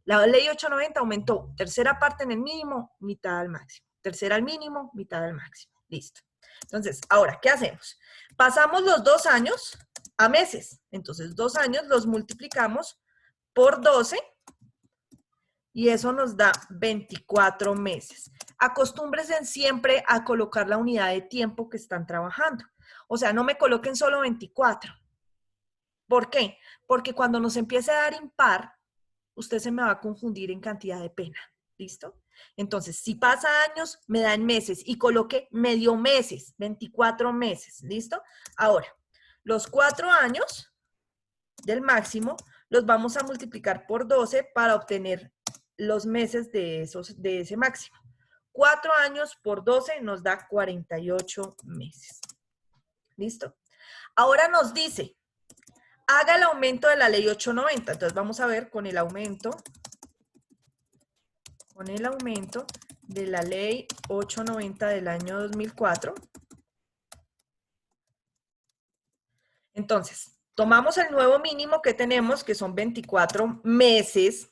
La ley 890 aumentó tercera parte en el mínimo, mitad al máximo. Tercera al mínimo, mitad al máximo. Listo. Entonces, ahora, ¿qué hacemos? Pasamos los 2 años a meses. Entonces, 2 años los multiplicamos por 12 y eso nos da 24 meses. Acostúmbrense siempre a colocar la unidad de tiempo que están trabajando. O sea, no me coloquen solo 24. ¿Por qué? Porque cuando nos empiece a dar impar, usted se me va a confundir en cantidad de pena. ¿Listo? Entonces, si pasa años, me da en meses y coloque medio meses, 24 meses. ¿Listo? Ahora, los 4 años del máximo los vamos a multiplicar por 12 para obtener los meses de ese máximo. 4 años por 12 nos da 48 meses. ¿Listo? Ahora nos dice, haga el aumento de la ley 890. Entonces vamos a ver con el aumento de la ley 890 del año 2004. Entonces, tomamos el nuevo mínimo que tenemos, que son 24 meses,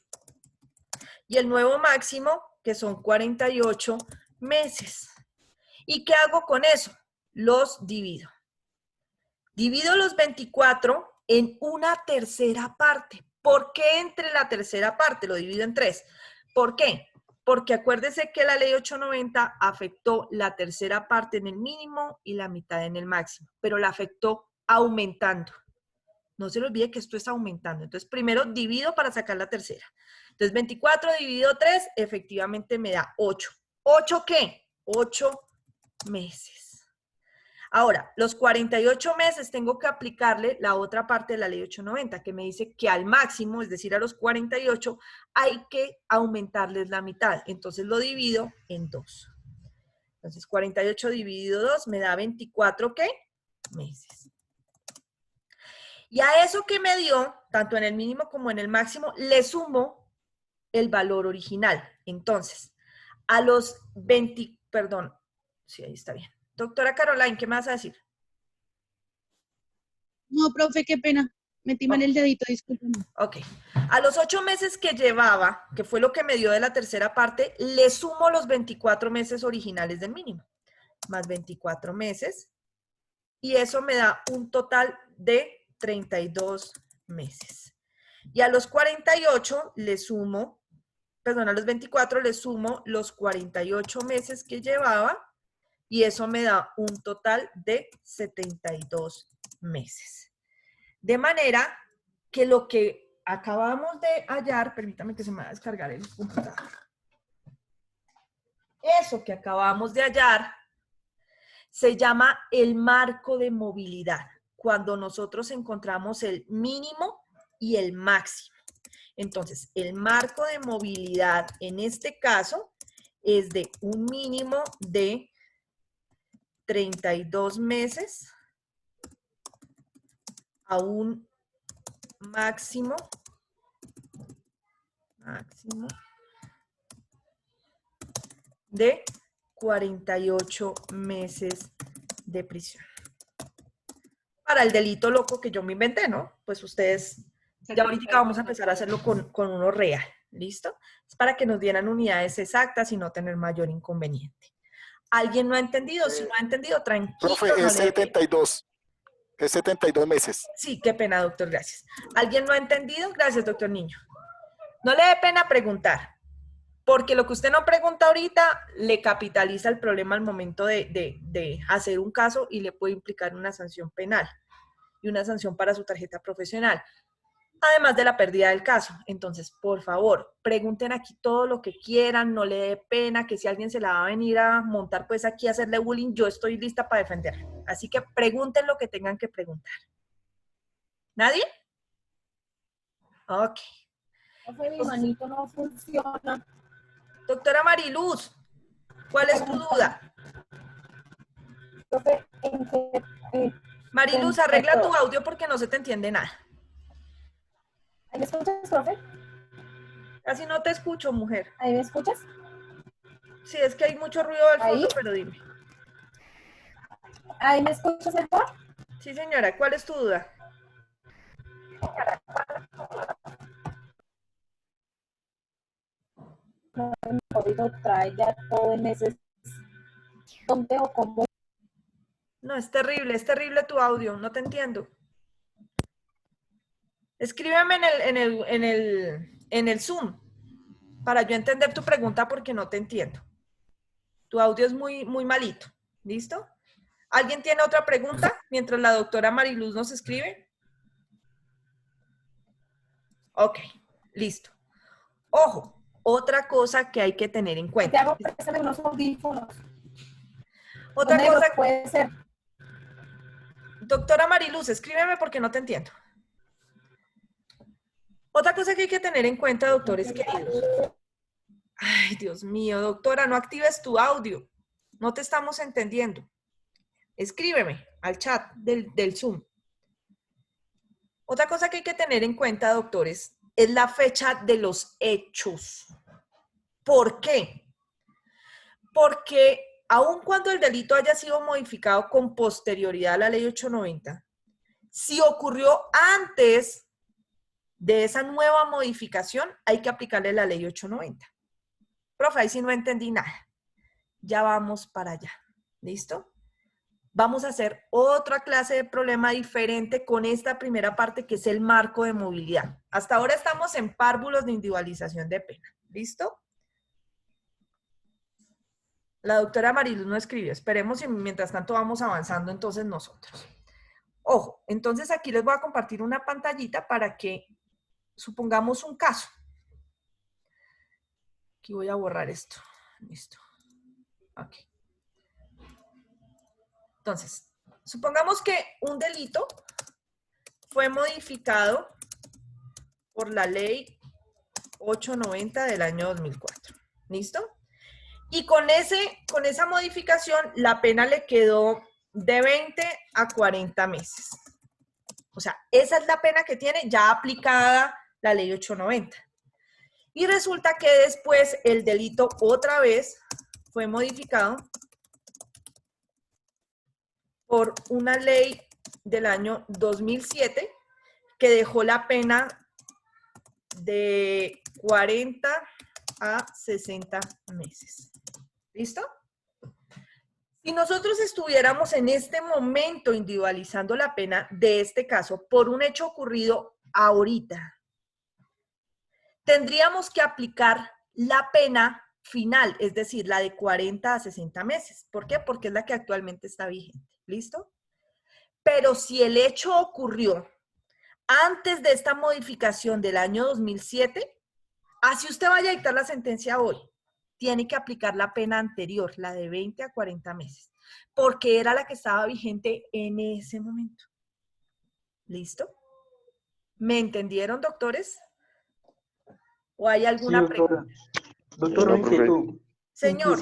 y el nuevo máximo, que son 48 meses. ¿Y qué hago con eso? Los divido. Divido los 24 en una tercera parte. ¿Por qué entre la tercera parte? Lo divido en 3. ¿Por qué? Porque acuérdese que la ley 890 afectó la tercera parte en el mínimo y la mitad en el máximo, pero la afectó aumentando. No se le olvide que esto es aumentando. Entonces, primero divido para sacar la tercera. Entonces, 24 dividido 3, efectivamente me da 8. ¿8 qué? 8 meses. Ahora, los 48 meses tengo que aplicarle la otra parte de la ley 890, que me dice que al máximo, es decir, a los 48, hay que aumentarles la mitad. Entonces, lo divido en 2. Entonces, 48 dividido 2 me da 24, ¿qué? Meses. Y a eso que me dio, tanto en el mínimo como en el máximo, le sumo el valor original. Entonces, a los 20, perdón, sí, ahí está bien. Doctora Caroline, ¿qué me vas a decir? No, profe, qué pena. Metí mal el dedito, discúlpeme. Ok. A los 8 meses que llevaba, que fue lo que me dio de la tercera parte, le sumo los 24 meses originales del mínimo. Más 24 meses. Y eso me da un total de 32 meses. Y a los 48 le sumo, perdón, a los 24 le sumo los 48 meses que llevaba y eso me da un total de 72 meses. De manera que lo que acabamos de hallar, permítame que se me va a descargar el computador. Eso que acabamos de hallar se llama el marco de movilidad, cuando nosotros encontramos el mínimo y el máximo. Entonces, el marco de movilidad en este caso es de un mínimo de 32 meses a un máximo de 48 meses de prisión. Para el delito loco que yo me inventé, ¿no? Pues ustedes, ya ahorita vamos a empezar a hacerlo con uno real, ¿listo? Es para que nos dieran unidades exactas y no tener mayor inconveniente. ¿Alguien no ha entendido? Si no ha entendido, tranquilo. Profe, no es 72. Es 72 meses. Sí, qué pena, doctor, gracias. ¿Alguien no ha entendido? Gracias, doctor Niño. No le dé pena preguntar, porque lo que usted no pregunta ahorita le capitaliza el problema al momento de hacer un caso y le puede implicar una sanción penal y una sanción para su tarjeta profesional, además de la pérdida del caso. Entonces, por favor, pregunten aquí todo lo que quieran, no le dé pena, que si alguien se la va a venir a montar, pues aquí a hacerle bullying, yo estoy lista para defenderla. Así que pregunten lo que tengan que preguntar. ¿Nadie? Ok. Profe, mi manito no funciona. Doctora Mariluz, ¿cuál es tu duda? Profe, Mariluz, arregla tu audio porque no se te entiende nada. ¿Ahí me escuchas, profe? Casi no te escucho, mujer. ¿Ahí me escuchas? Sí, es que hay mucho ruido del fondo, pero dime. ¿Ahí me escuchas mejor? Sí, señora, ¿cuál es tu duda? No, mi código trae ya todo en meses. ¿Dónde o cómo? No, es terrible tu audio, no te entiendo. Escríbeme en el Zoom para yo entender tu pregunta porque no te entiendo. Tu audio es muy malito. ¿Listo? ¿Alguien tiene otra pregunta mientras la doctora Mariluz nos escribe? Ok, listo. Ojo, otra cosa que hay que tener en cuenta. Santiago, préstame unos audífonos. Otra ¿Dónde cosa puede ser? Doctora Mariluz, escríbeme porque no te entiendo. Otra cosa que hay que tener en cuenta, doctores queridos. Ay, Dios mío, doctora, no actives tu audio. No te estamos entendiendo. Escríbeme al chat del Zoom. Otra cosa que hay que tener en cuenta, doctores, es la fecha de los hechos. ¿Por qué? Porque aun cuando el delito haya sido modificado con posterioridad a la ley 890, si ocurrió antes de esa nueva modificación, hay que aplicarle la ley 890. Profe, ahí sí no entendí nada. Ya vamos para allá. ¿Listo? Vamos a hacer otra clase de problema diferente con esta primera parte que es el marco de movilidad. Hasta ahora estamos en párvulos de individualización de pena. ¿Listo? La doctora Mariluz no escribió. Esperemos y mientras tanto vamos avanzando entonces nosotros. Ojo, entonces aquí les voy a compartir una pantallita para que supongamos un caso. Aquí voy a borrar esto. Listo. Ok. Entonces, supongamos que un delito fue modificado por la ley 890 del año 2004. ¿Listo? Y con esa modificación, la pena le quedó de 20 a 40 meses. O sea, esa es la pena que tiene ya aplicada la ley 890. Y resulta que después el delito otra vez fue modificado por una ley del año 2007 que dejó la pena de 40 a 60 meses. ¿Listo? Si nosotros estuviéramos en este momento individualizando la pena de este caso por un hecho ocurrido ahorita, tendríamos que aplicar la pena final, es decir, la de 40 a 60 meses. ¿Por qué? Porque es la que actualmente está vigente. ¿Listo? Pero si el hecho ocurrió antes de esta modificación del año 2007, así usted vaya a dictar la sentencia hoy, tiene que aplicar la pena anterior, la de 20 a 40 meses, porque era la que estaba vigente en ese momento. ¿Listo? ¿Me entendieron, doctores? ¿O hay alguna Sí, doctora. pregunta? Doctora, una inquietud. Señor.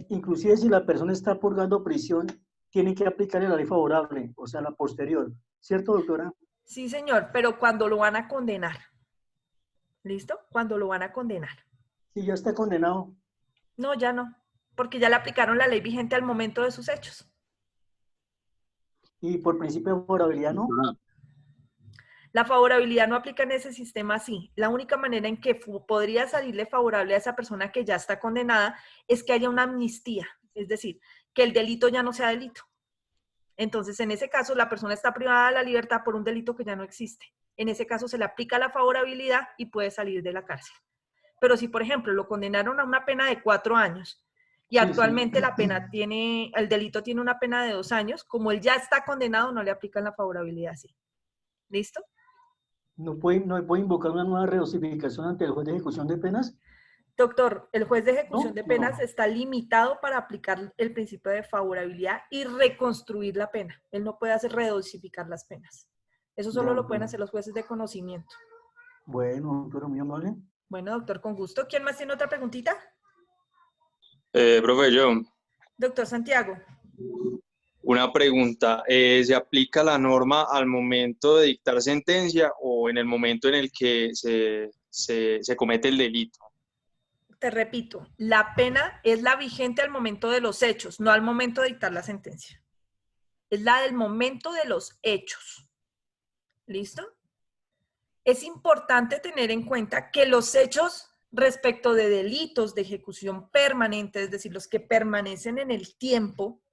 Inclusive si la persona está purgando prisión, tiene que aplicarle la ley favorable, o sea, la posterior. ¿Cierto, doctora? Sí, señor, pero cuando lo van a condenar. ¿Listo? Cuando lo van a condenar. Sí, ya está condenado. No, ya no, porque ya le aplicaron la ley vigente al momento de sus hechos. ¿Y por principio de favorabilidad no? La favorabilidad no aplica en ese sistema así. La única manera en que podría salirle favorable a esa persona que ya está condenada es que haya una amnistía, es decir, que el delito ya no sea delito. Entonces, en ese caso, la persona está privada de la libertad por un delito que ya no existe. En ese caso, se le aplica la favorabilidad y puede salir de la cárcel. Pero si, por ejemplo, lo condenaron a una pena de 4 años y actualmente la pena el delito tiene una pena de 2 años, como él ya está condenado, no le aplican la favorabilidad así. ¿Listo? ¿No puede invocar una nueva redosificación ante el juez de ejecución de penas? Doctor, el juez de ejecución de penas está limitado para aplicar el principio de favorabilidad y reconstruir la pena. Él no puede hacer redosificar las penas. Eso solo lo pueden hacer los jueces de conocimiento. Bueno, doctor, muy amable. Bueno, doctor, con gusto. ¿Quién más tiene otra preguntita? Profe, yo. Doctor Santiago. Una pregunta. ¿Se aplica la norma al momento de dictar sentencia o en el momento en el que se comete el delito? Te repito, la pena es la vigente al momento de los hechos, no al momento de dictar la sentencia. Es la del momento de los hechos. ¿Listo? Es importante tener en cuenta que los hechos respecto de delitos de ejecución permanente, es decir, los que permanecen en el tiempo,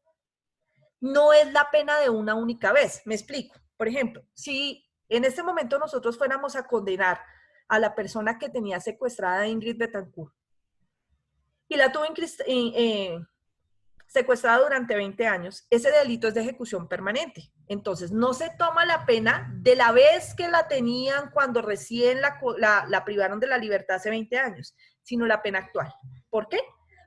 no es la pena de una única vez. Me explico. Por ejemplo, si en este momento nosotros fuéramos a condenar a la persona que tenía secuestrada a Ingrid Betancourt y la tuvo secuestrada durante 20 años, ese delito es de ejecución permanente. Entonces, no se toma la pena de la vez que la tenían cuando recién la privaron de la libertad hace 20 años, sino la pena actual. ¿Por qué?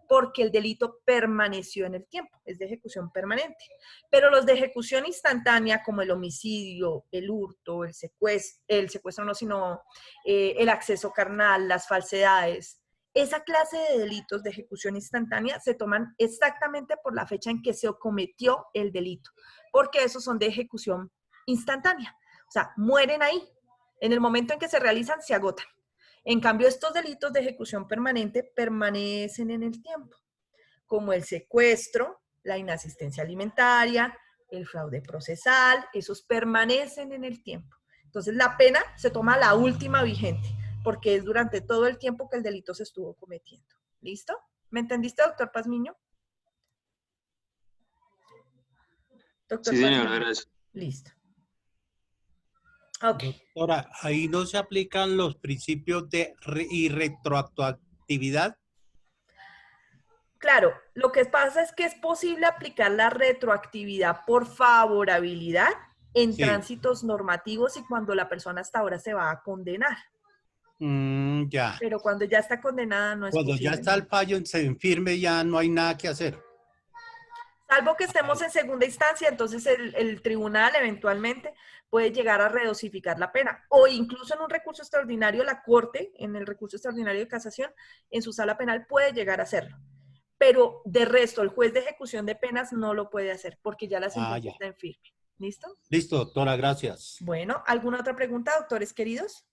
Porque el delito permaneció en el tiempo, es de ejecución permanente. Pero los de ejecución instantánea, como el homicidio, el hurto, el secuestro no, sino el acceso carnal, las falsedades, esa clase de delitos de ejecución instantánea se toman exactamente por la fecha en que se cometió el delito, porque esos son de ejecución instantánea. O sea, mueren ahí. En el momento en que se realizan, se agotan. En cambio, estos delitos de ejecución permanente permanecen en el tiempo, como el secuestro, la inasistencia alimentaria, el fraude procesal, esos permanecen en el tiempo. Entonces, la pena se toma la última vigente, porque es durante todo el tiempo que el delito se estuvo cometiendo. ¿Listo? ¿Me entendiste, doctor Pazmiño? Doctor sí, señora, gracias. Listo. Ok. Doctora, ¿ahí no se aplican los principios de retroactividad? Claro, lo que pasa es que es posible aplicar la retroactividad por favorabilidad en Sí. tránsitos normativos y cuando la persona hasta ahora se va a condenar. Ya. Pero cuando ya está condenada no es Cuando ya posible. está el fallo en firme, ya no hay nada que hacer. Salvo que estemos en segunda instancia, entonces el tribunal eventualmente puede llegar a redosificar la pena. O incluso en un recurso extraordinario, la Corte, en el recurso extraordinario de casación, en su sala penal puede llegar a hacerlo. Pero de resto, el juez de ejecución de penas no lo puede hacer porque ya la sentencia Ya. está en firme. ¿Listo? Listo, doctora, gracias. Bueno, ¿alguna otra pregunta, doctores queridos?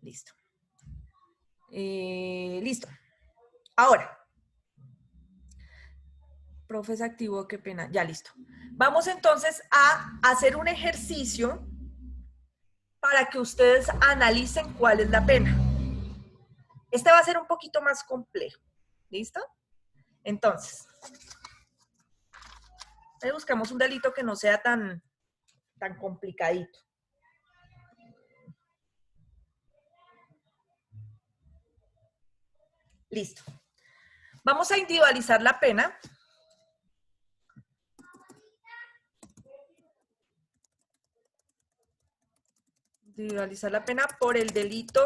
Listo. Listo. Ahora, profe se activó, qué pena. Ya, listo. Vamos entonces a hacer un ejercicio para que ustedes analicen cuál es la pena. Este va a ser un poquito más complejo. ¿Listo? Entonces, ahí buscamos un delito que no sea tan complicadito. Listo. Vamos a individualizar la pena. Individualizar la pena por el delito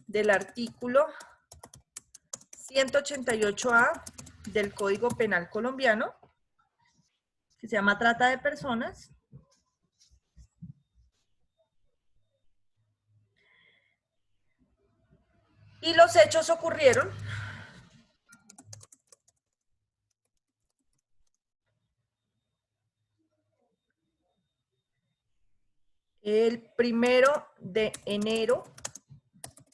del artículo 188A del Código Penal colombiano, que se llama trata de personas. Y los hechos ocurrieron el 1 de enero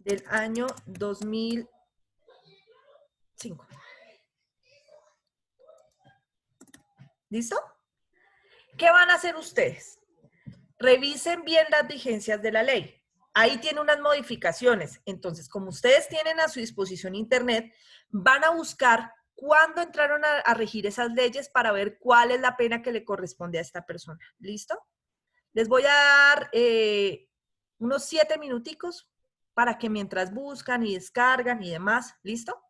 del año 2005. ¿Listo? ¿Qué van a hacer ustedes? Revisen bien las vigencias de la ley. Ahí tiene unas modificaciones. Entonces, como ustedes tienen a su disposición internet, van a buscar cuándo entraron a regir esas leyes para ver cuál es la pena que le corresponde a esta persona. ¿Listo? Les voy a dar unos 7 minuticos para que mientras buscan y descargan y demás, ¿listo?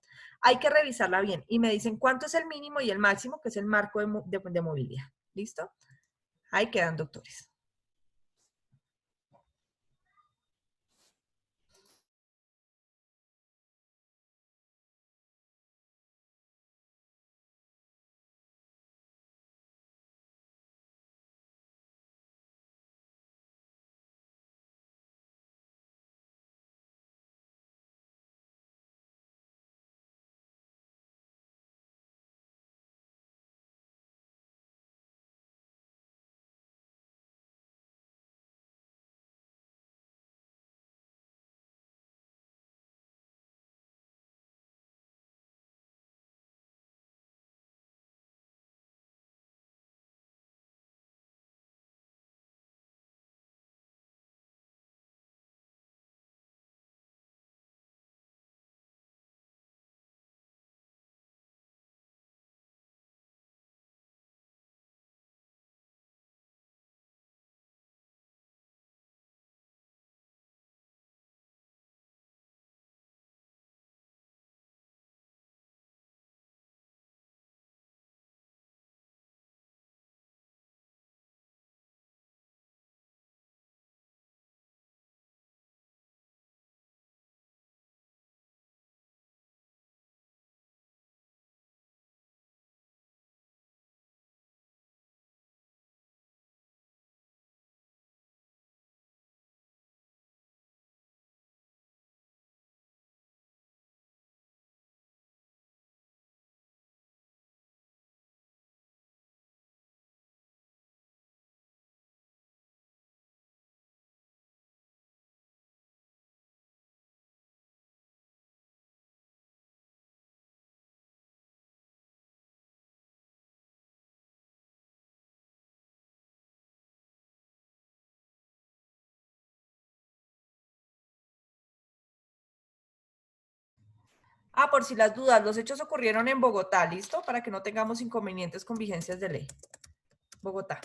Hay que revisarla bien y me dicen cuánto es el mínimo y el máximo, que es el marco de movilidad. ¿Listo? Ahí quedan, doctores. Por si las dudas, los hechos ocurrieron en Bogotá, ¿listo? Para que no tengamos inconvenientes con vigencias de ley. Bogotá.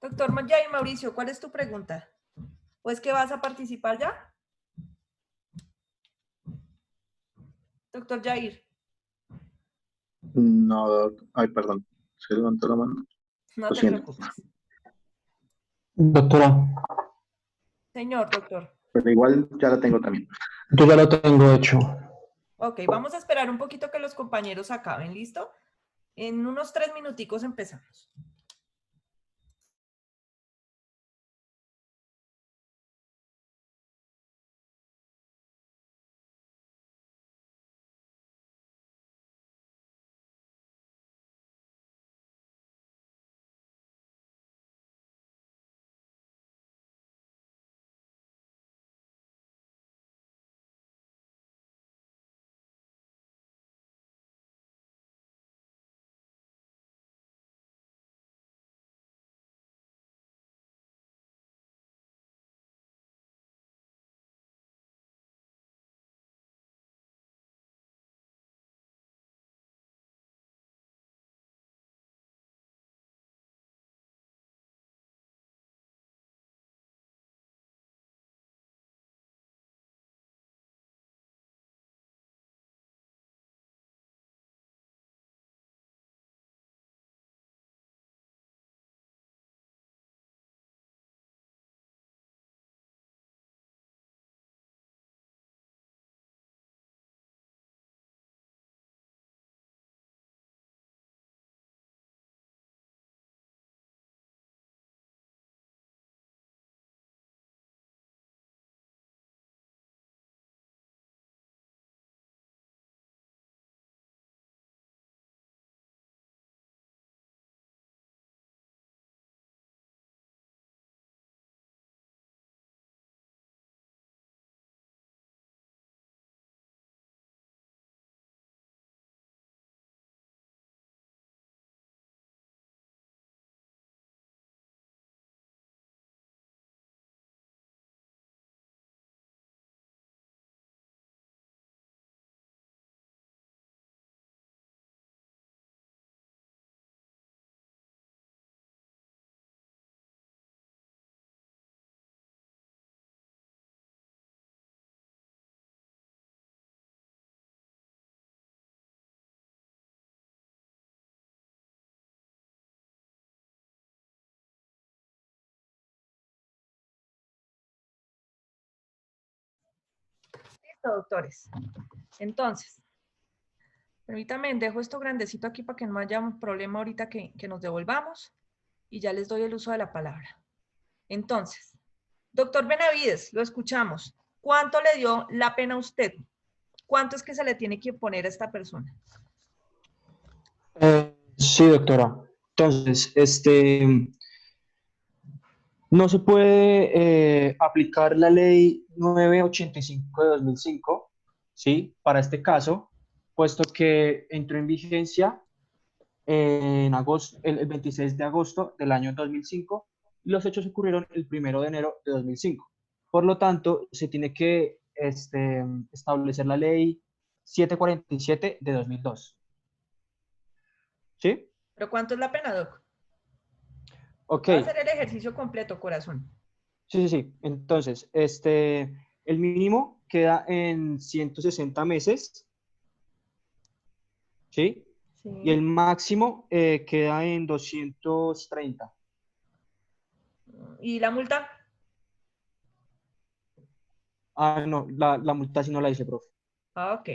Doctor Jair Mauricio, ¿cuál es tu pregunta? ¿O es que vas a participar ya? Doctor Jair. No, ay, perdón, se levantó la mano. No Lo te siento. preocupes. Doctora, Señor doctor. Pero igual ya la tengo también. yo ya lo tengo hecho. Ok, vamos a esperar un poquito que los compañeros acaben, ¿listo? En unos 3 minuticos empezamos. Listo, doctores. Entonces, permítanme, dejo esto grandecito aquí para que no haya un problema ahorita que nos devolvamos y ya les doy el uso de la palabra. Entonces, doctor Benavides, lo escuchamos. ¿Cuánto le dio la pena a usted? ¿Cuánto es que se le tiene que poner a esta persona? Sí, doctora. Entonces, no se puede aplicar la ley 985 de 2005, ¿sí? Para este caso, puesto que entró en vigencia en agosto, el 26 de agosto del año 2005 y los hechos ocurrieron el 1 de enero de 2005. Por lo tanto, se tiene que establecer la ley 747 de 2002. ¿Sí? ¿Pero cuánto es la pena, doc? Ok. Va a hacer el ejercicio completo, corazón. Sí, sí, sí. Entonces, el mínimo queda en 160 meses, ¿sí? Sí. Y el máximo queda en 230. ¿Y la multa? Ah, no, la multa sí no la dice, profe. Ah, ok.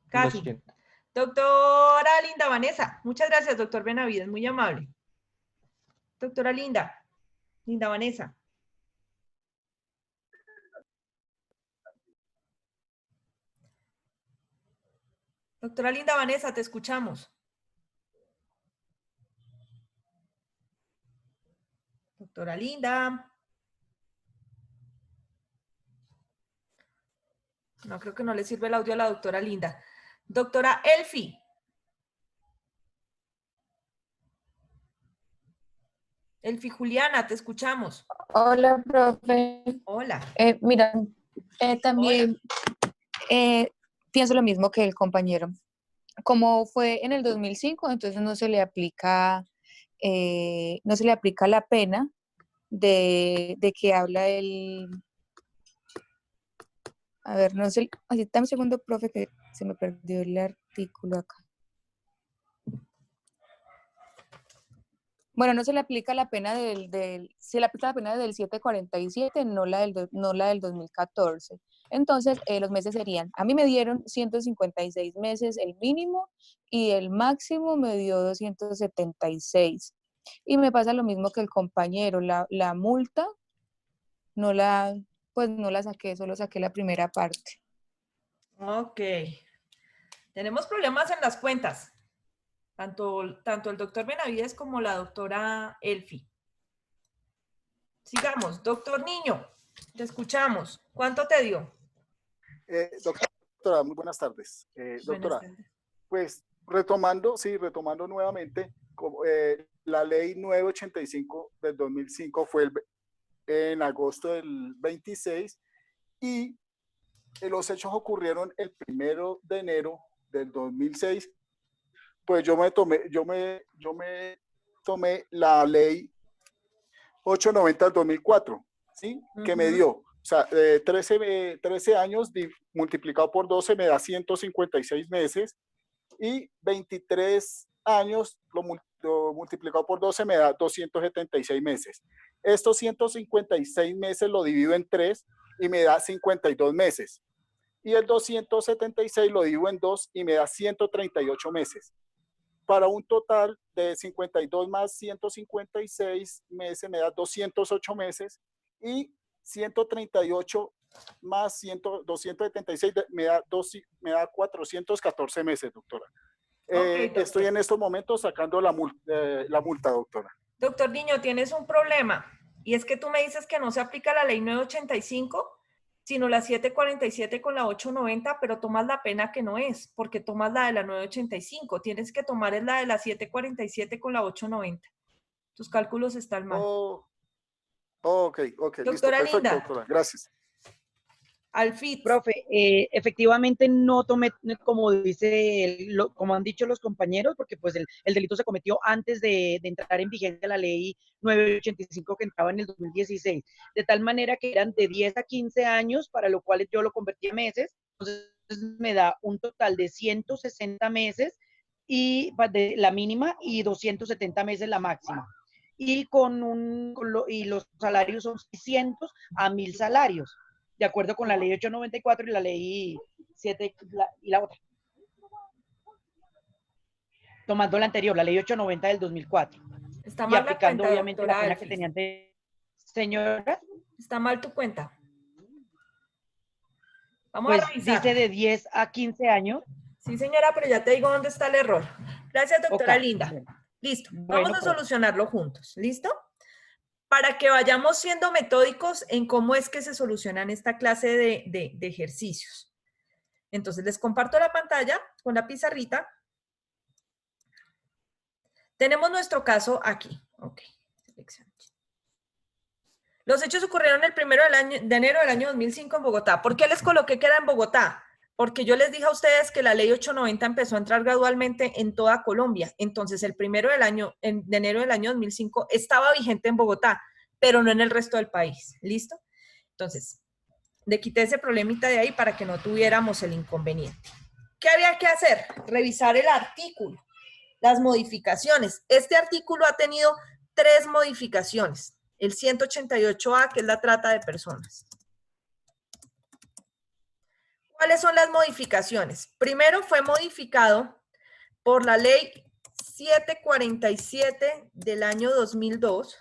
Casi. 200. Doctora Linda Vanessa. Muchas gracias, doctor Benavides. Muy amable. Doctora Linda. Linda Vanessa. Doctora Linda Vanessa, te escuchamos. Doctora Linda. No, creo que no le sirve el audio a la doctora Linda. Doctora Elfi. Elfi Juliana, te escuchamos. Hola, profe. Hola. Mira, también pienso lo mismo que el compañero. Como fue en el 2005, entonces no se le aplica no se le aplica la pena de que habla el... A ver, no sé, dame un segundo, profe, que se me perdió el artículo acá. Bueno, no se le aplica la pena se le aplica la pena del 747, no la del 2014. Entonces, los meses serían, a mí me dieron 156 meses el mínimo y el máximo me dio 276. Y me pasa lo mismo que el compañero, la multa pues no la saqué, solo saqué la primera parte. Ok. Tenemos problemas en las cuentas. Tanto el doctor Benavides como la doctora Elfi. Sigamos. Doctor Niño, te escuchamos. ¿Cuánto te dio? Doctora, muy buenas tardes. Doctora, Buenas tardes. pues retomando nuevamente, la ley 985 del 2005 fue en agosto del 26 y los hechos ocurrieron el 1 de enero del 2006. Pues yo me tomé la ley 890 del 2004, ¿sí? Que me dio, o sea, 13 años multiplicado por 12 me da 156 meses y 23 años lo multiplicado por 12 me da 276 meses. Estos 156 meses lo divido en 3 y me da 52 meses. Y el 276 lo divido en 2 y me da 138 meses. Para un total de 52 más 156 meses me da 208 meses y 138 más 276 me da 414 meses, doctora. Okay, doctor. Estoy en estos momentos sacando la multa, doctora. Doctor Niño, tienes un problema y es que tú me dices que no se aplica la ley 985, sino la 747 con la 890, pero tomas la pena que no es, porque tomas la de la 985. Tienes que tomar la de la 747 con la 890. Tus cálculos están mal. Ok, Doctora listo, perfecto, Linda. doctora, gracias. Alfit. Profe, efectivamente no tomé, como como han dicho los compañeros, porque pues el delito se cometió antes de entrar en vigencia la ley 985 que entraba en el 2016, de tal manera que eran de 10 a 15 años, para lo cual yo lo convertí a meses, entonces me da un total de 160 meses y de la mínima y 270 meses la máxima. Y y los salarios son 600 a 1000 salarios, de acuerdo con la ley 894 y la ley 7 y la otra. Tomando la anterior, la ley 890 del 2004. Está y mal aplicando la cuenta, obviamente la pena doctora que tenían de... Señora. Está mal tu cuenta. Vamos Pues a revisar. dice de 10 a 15 años. Sí, señora, pero ya te digo dónde está el error. Gracias, doctora Okay. Linda. Listo. Bueno, Vamos a solucionarlo juntos. ¿Listo? Para que vayamos siendo metódicos en cómo es que se solucionan esta clase de ejercicios. Entonces, les comparto la pantalla con la pizarrita. Tenemos nuestro caso aquí. Ok. Los hechos ocurrieron el 1 de enero del año 2005 en Bogotá. ¿Por qué les coloqué que era en Bogotá? Porque yo les dije a ustedes que la ley 890 empezó a entrar gradualmente en toda Colombia. Entonces, el 1 de enero del año 2005 estaba vigente en Bogotá, pero no en el resto del país. ¿Listo? Entonces, le quité ese problemita de ahí para que no tuviéramos el inconveniente. ¿Qué había que hacer? Revisar el artículo, las modificaciones. Este artículo ha tenido 3 modificaciones. El 188A, que es la trata de personas. ¿Cuáles son las modificaciones? Primero fue modificado por la ley 747 del año 2002,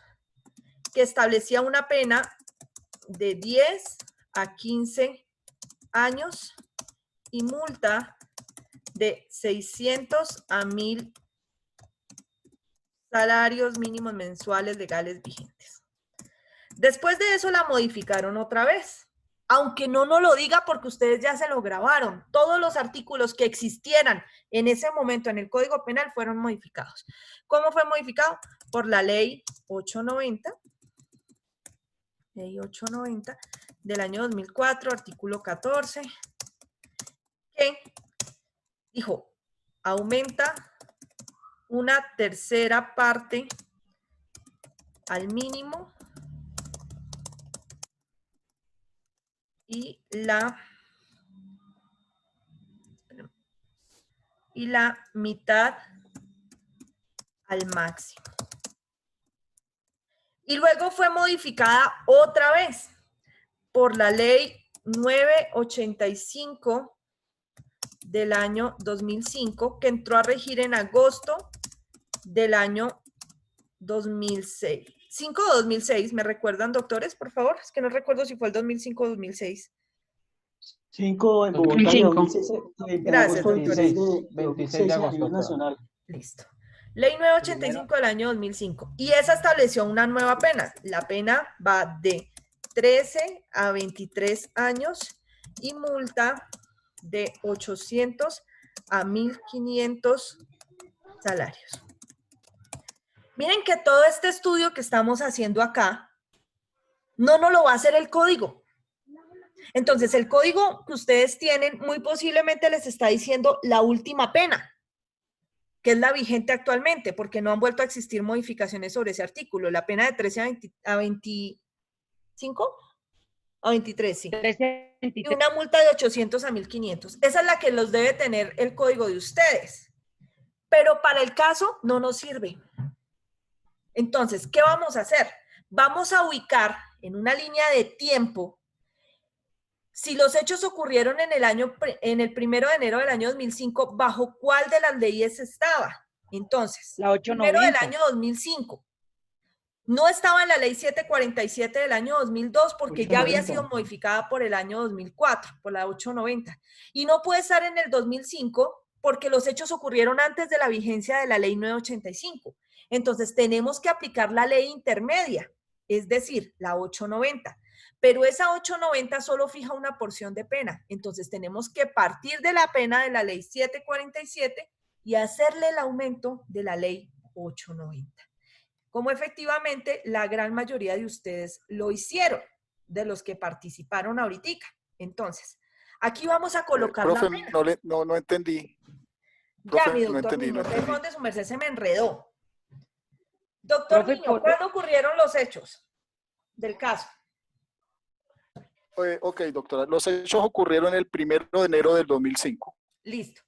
que establecía una pena de 10 a 15 años y multa de 600 a 1000 salarios mínimos mensuales legales vigentes. Después de eso la modificaron otra vez, aunque no nos lo diga porque ustedes ya se lo grabaron. Todos los artículos que existieran en ese momento en el Código Penal fueron modificados. ¿Cómo fue modificado? Por la ley 890, ley 890 del año 2004, artículo 14, que dijo, aumenta una tercera parte al mínimo y la mitad al máximo. Y luego fue modificada otra vez por la ley 985 del año 2005, que entró a regir en agosto del año 2006. 5 o 2006, ¿me recuerdan, doctores, por favor? Es que no recuerdo si fue el 2005 o 2006. 5 en Bogotá y 2006 Gracias, doctores. 26 de a agosto. nivel nacional. Listo. Ley 985 del año 2005. Y esa estableció una nueva pena. La pena va de 13 a 23 años y multa de 800 a 1.500 salarios. Miren que todo este estudio que estamos haciendo acá no nos lo va a hacer el código. Entonces, el código que ustedes tienen muy posiblemente les está diciendo la última pena, que es la vigente actualmente, porque no han vuelto a existir modificaciones sobre ese artículo. La pena de 13 a 25 a 23, sí. 13, 23. Y una multa de 800 a 1.500. Esa es la que los debe tener el código de ustedes. Pero para el caso no nos sirve. Entonces, ¿qué vamos a hacer? Vamos a ubicar en una línea de tiempo si los hechos ocurrieron en el 1 de enero del año 2005, ¿bajo cuál de las leyes estaba? Entonces, la 890. Primero del año 2005. No estaba en la ley 747 del año 2002 porque 890. ya había sido modificada por el año 2004, por la 890. Y no puede estar en el 2005 porque los hechos ocurrieron antes de la vigencia de la ley 985. Entonces, tenemos que aplicar la ley intermedia, es decir, la 890. Pero esa 890 solo fija una porción de pena. Entonces, tenemos que partir de la pena de la ley 747 y hacerle el aumento de la ley 890. Como efectivamente la gran mayoría de ustedes lo hicieron, de los que participaron ahorita. Entonces, aquí vamos a colocar profe, la pena. no entendí. Ya, Profe, mi no doctor entendí, Niño, no usted entendí. donde su merced se me enredó. Doctor Profe, Niño, ¿cuándo ocurrieron los hechos del caso? Ok, doctora. Los hechos ocurrieron el 1 de enero del 2005. Listo.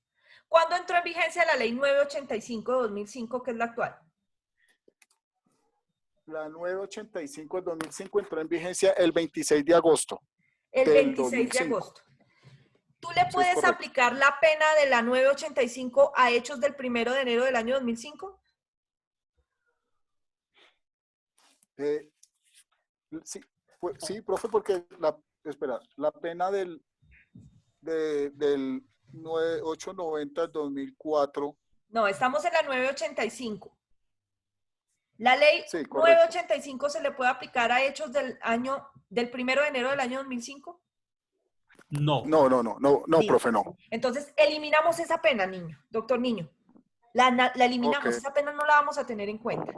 ¿Cuándo entró en vigencia la ley 985 de 2005, que es la actual? La 985 del 2005 entró en vigencia el 26 de agosto. El del 26 de 2005. agosto. ¿Tú le Sí, puedes es correcto. aplicar la pena de la 985 a hechos del 1 de enero del año 2005? Sí, sí, profe, porque la pena del 890 del 2004. No, estamos en la 985. La ley Sí, correcto. 985 se le puede aplicar a hechos del 1 de enero del año 2005. No. No, Listo. profe, no. Entonces, eliminamos esa pena, niño, doctor Niño. La eliminamos, Ok. esa pena no la vamos a tener en cuenta.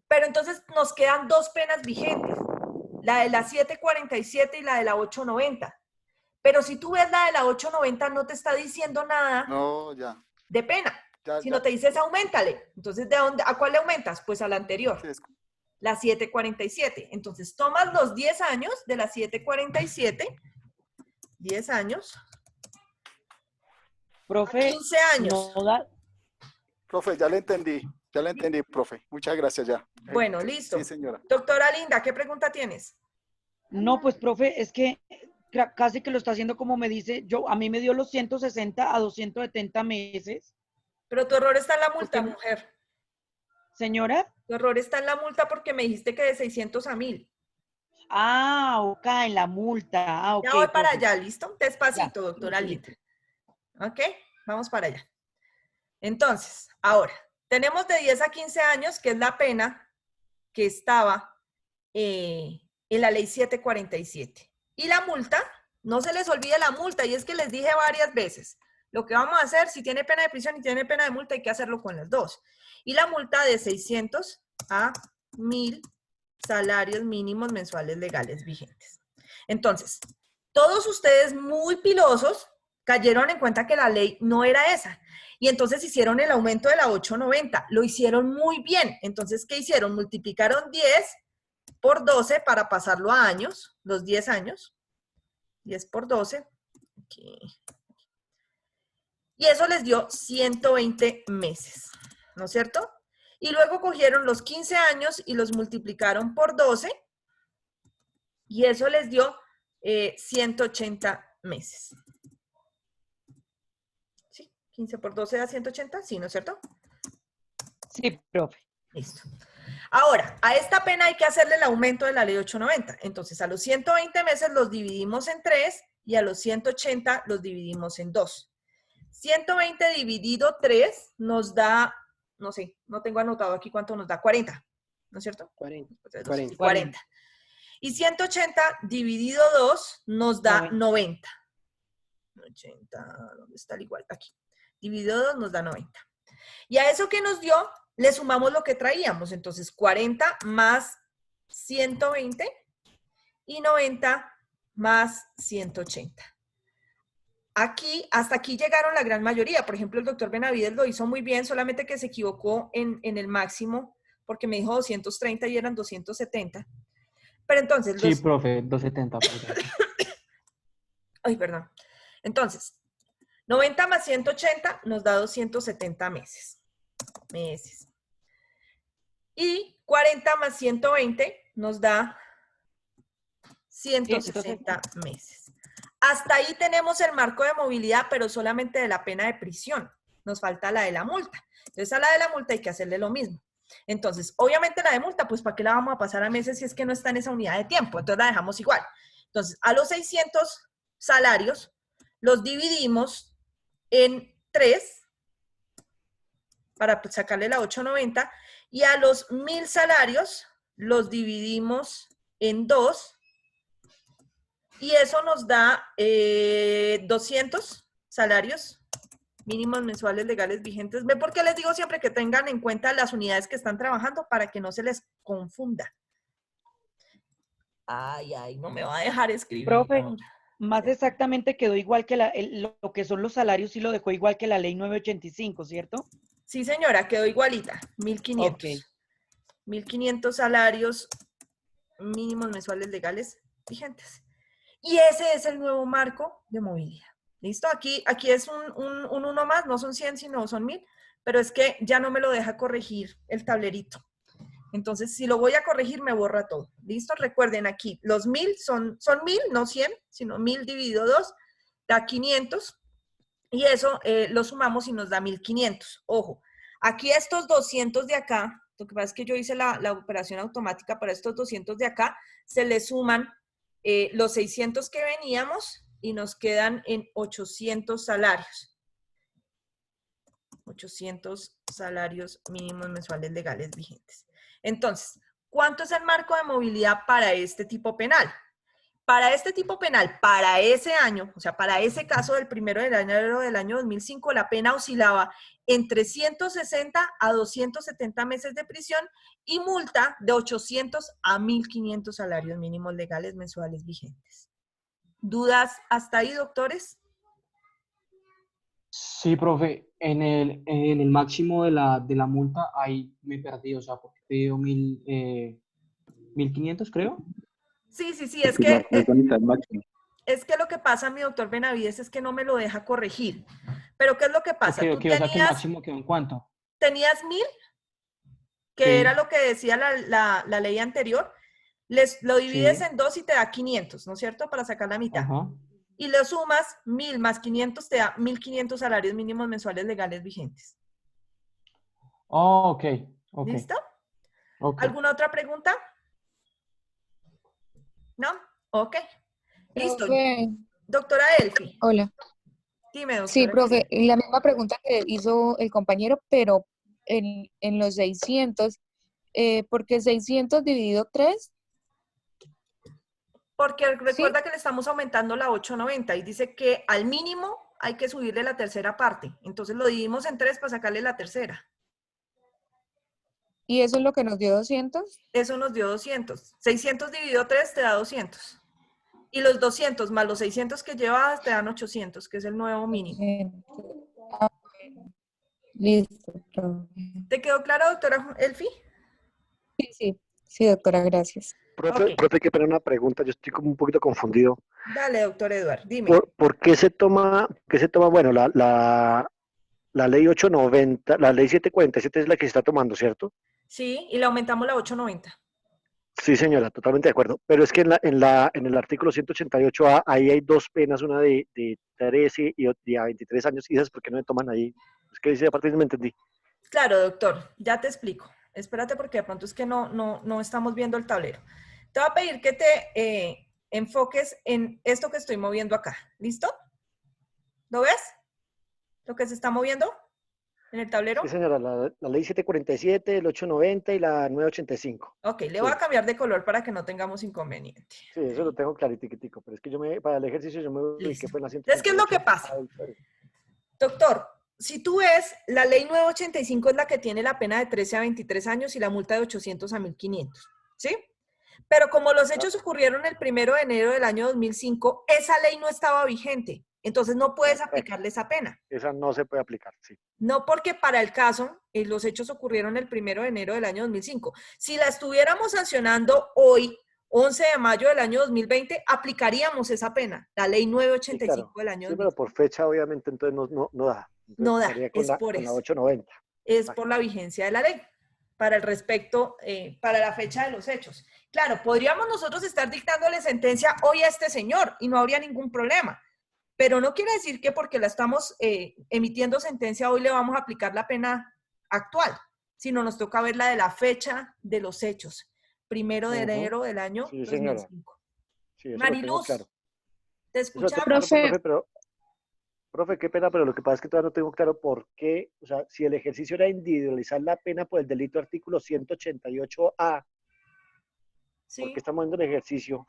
Pero entonces nos quedan dos penas vigentes, la de la 747 y la de la 890. Pero si tú ves la de la 890, no te está diciendo nada No, ya. de pena, Ya, sino ya. te dices auméntale. Entonces, ¿a cuál le aumentas? Pues a la anterior, Sí, la 747. Entonces, tomas los 10 años de la 747, 10 años, Profe, 15 años. no da- Profe, ya le entendí, profe. Muchas gracias ya. Bueno, listo. Sí, señora. Doctora Linda, ¿qué pregunta tienes? no, pues profe, es que casi que lo está haciendo como me dice, a mí me dio los 160 a 270 meses. Pero tu error está en la multa, Porque- mujer. Señora, Tu error está en la multa porque me dijiste que de 600 a 1.000. ok, en la multa. Ok, Ya voy para profe. allá, ¿listo? Despacito, Ya, doctora sí. Linda. ¿Ok? Vamos para allá. Entonces, ahora, tenemos de 10 a 15 años, que es la pena que estaba en la ley 747. Y la multa, no se les olvide la multa, y es que les dije varias veces, lo que vamos a hacer, si tiene pena de prisión y tiene pena de multa, hay que hacerlo con las dos. Y la multa de 600 a 1.000 salarios mínimos mensuales legales vigentes. Entonces, todos ustedes muy pilosos cayeron en cuenta que la ley no era esa. Y entonces hicieron el aumento de la 890. Lo hicieron muy bien. Entonces, ¿qué hicieron? Multiplicaron 10 por 12 para pasarlo a años, los 10 años. 10 por 12. Aquí. Y eso les dio 120 meses, ¿no es cierto? Y luego cogieron los 15 años y los multiplicaron por 12. Y eso les dio 180 meses. 15 por 12 da 180, sí, ¿no es cierto? Sí, profe. Listo. Ahora, a esta pena hay que hacerle el aumento de la ley 890. Entonces, a los 120 meses los dividimos en 3 y a los 180 los dividimos en 2. 120 dividido 3 nos da, no sé, no tengo anotado aquí cuánto nos da, 40, ¿no es cierto? 40. Y 180 dividido 2 nos da 90. 80, ¿dónde está el igual? Aquí. Dividido 2 nos da 90. Y a eso que nos dio, le sumamos lo que traíamos. Entonces, 40 más 120 y 90 más 180. Aquí, hasta aquí llegaron la gran mayoría. Por ejemplo, el doctor Benavides lo hizo muy bien, solamente que se equivocó en el máximo, porque me dijo 230 y eran 270. Pero entonces... Sí, profe, 270. Ay, perdón. Entonces, 90 más 180 nos da 270 meses. Y 40 más 120 nos da 160 meses. Hasta ahí tenemos el marco de movilidad, pero solamente de la pena de prisión. Nos falta la de la multa. Entonces, a la de la multa hay que hacerle lo mismo. Entonces, obviamente la de multa, pues ¿para qué la vamos a pasar a meses si es que no está en esa unidad de tiempo? Entonces la dejamos igual. Entonces, a los 600 salarios los dividimos en 3 para sacarle la 890 y a los 1000 salarios los dividimos en 2 y eso nos da 200 salarios mínimos mensuales legales vigentes. ¿Ve por qué les digo siempre que tengan en cuenta las unidades que están trabajando para que no se les confunda? Ay, no me va a dejar escribir. Profe, más exactamente quedó igual que lo que son los salarios y lo dejó igual que la ley 985, ¿cierto? Sí, señora, quedó igualita, 1.500. Okay. 1.500 salarios mínimos mensuales legales vigentes. Y ese es el nuevo marco de movilidad. ¿Listo? Aquí es un uno más, no son 100, sino son 1000, pero es que ya no me lo deja corregir el tablerito. Entonces, si lo voy a corregir, me borra todo. ¿Listo? Recuerden aquí, los 1000 son 1000, no 100, sino 1000 dividido 2 da 500. Y eso lo sumamos y nos da 1500. Ojo, aquí estos 200 de acá, lo que pasa es que yo hice la operación automática para estos 200 de acá, se le suman los 600 que veníamos y nos quedan en 800 salarios. 800 salarios mínimos mensuales legales vigentes. Entonces, ¿cuánto es el marco de movilidad para este tipo penal? Para este tipo penal, para ese año, o sea, para ese caso del 1 de enero del año 2005, la pena oscilaba entre 160 a 270 meses de prisión y multa de 800 a 1.500 salarios mínimos legales mensuales vigentes. ¿Dudas hasta ahí, doctores? Sí, profe, en el máximo de la multa ahí me perdí, o sea, porque te dio 1.500, creo. Sí, es que lo que pasa, mi doctor Benavides, es que no me lo deja corregir. Pero ¿qué es lo que pasa? Ok, o sea que el máximo quedó en cuánto. Tenías 1000, que Sí. era lo que decía la ley anterior, lo divides en 2 y te da 500, ¿no es cierto? Para sacar la mitad. Ajá. Y lo sumas, 1000 más 500 te da 1.500 salarios mínimos mensuales legales vigentes. Oh, ok. ¿Listo? Ok. ¿Alguna otra pregunta? ¿No? Ok. Listo. Profe. Doctora Elfi. Hola. Dime, doctora. Sí, profe, la misma pregunta que hizo el compañero, pero en los 600, porque 600 dividido 3. Porque recuerda que le estamos aumentando la 890 y dice que al mínimo hay que subirle la tercera parte. Entonces lo dividimos en 3 para sacarle la tercera. ¿Y eso es lo que nos dio 200? Eso nos dio 200. 600 dividido 3 te da 200. Y los 200 más los 600 que llevas te dan 800, que es el nuevo mínimo. Listo, profe. ¿Te quedó claro, doctora Elfi? Sí, doctora, gracias. Profe, Ok. profe, qué pena una pregunta, yo estoy como un poquito confundido. Dale, doctor Eduard, dime. ¿Por qué se toma, bueno, la ley 890, la ley 747 es la que se está tomando, ¿cierto? Sí, y le aumentamos la 890. Sí, señora, totalmente de acuerdo. Pero es que en el artículo 188A, ahí hay dos penas, una de 13 y de a 23 años, y esas por qué no me toman ahí. Es que dice, aparte no me entendí. Claro, doctor, ya te explico. Espérate porque de pronto es que no estamos viendo el tablero. Te voy a pedir que te enfoques en esto que estoy moviendo acá. ¿Listo? ¿Lo ves? ¿Lo que se está moviendo en el tablero? Sí, señora, la ley 747, el 890 y la 985. Ok, le voy a cambiar de color para que no tengamos inconveniente. Sí, eso lo tengo claritiquitico, pero es que para el ejercicio yo me ubiqué fue en la 188. Es que es lo que pasa. Doctor, si tú ves, la ley 985 es la que tiene la pena de 13 a 23 años y la multa de 800 a 1500, ¿sí? Pero como los hechos ocurrieron el 1 de enero del año 2005, esa ley no estaba vigente. Entonces no puedes aplicarle esa pena. Esa no se puede aplicar, sí. No porque para el caso, los hechos ocurrieron el 1 de enero del año 2005. Si la estuviéramos sancionando hoy, 11 de mayo del año 2020, aplicaríamos esa pena, la ley 985 Sí, claro. del año Sí, 2005. pero por fecha, obviamente, entonces no da. Entonces, No da, estaría con es la, por con la eso. 890. Es por la vigencia de la ley, para el respecto, para la fecha de los hechos. Claro, podríamos nosotros estar dictándole sentencia hoy a este señor y no habría ningún problema, pero no quiere decir que porque la estamos emitiendo sentencia hoy le vamos a aplicar la pena actual, sino nos toca ver la de la fecha de los hechos, 1 de enero del año Sí, señora. 2005. Sí, eso lo tengo Mariluz, claro. ¿te Eso lo tengo escuchamos? claro, profe, qué pena, pero lo que pasa es que todavía no tengo claro por qué, o sea, si el ejercicio era individualizar la pena por el delito artículo 188A, ¿por qué estamos viendo el ejercicio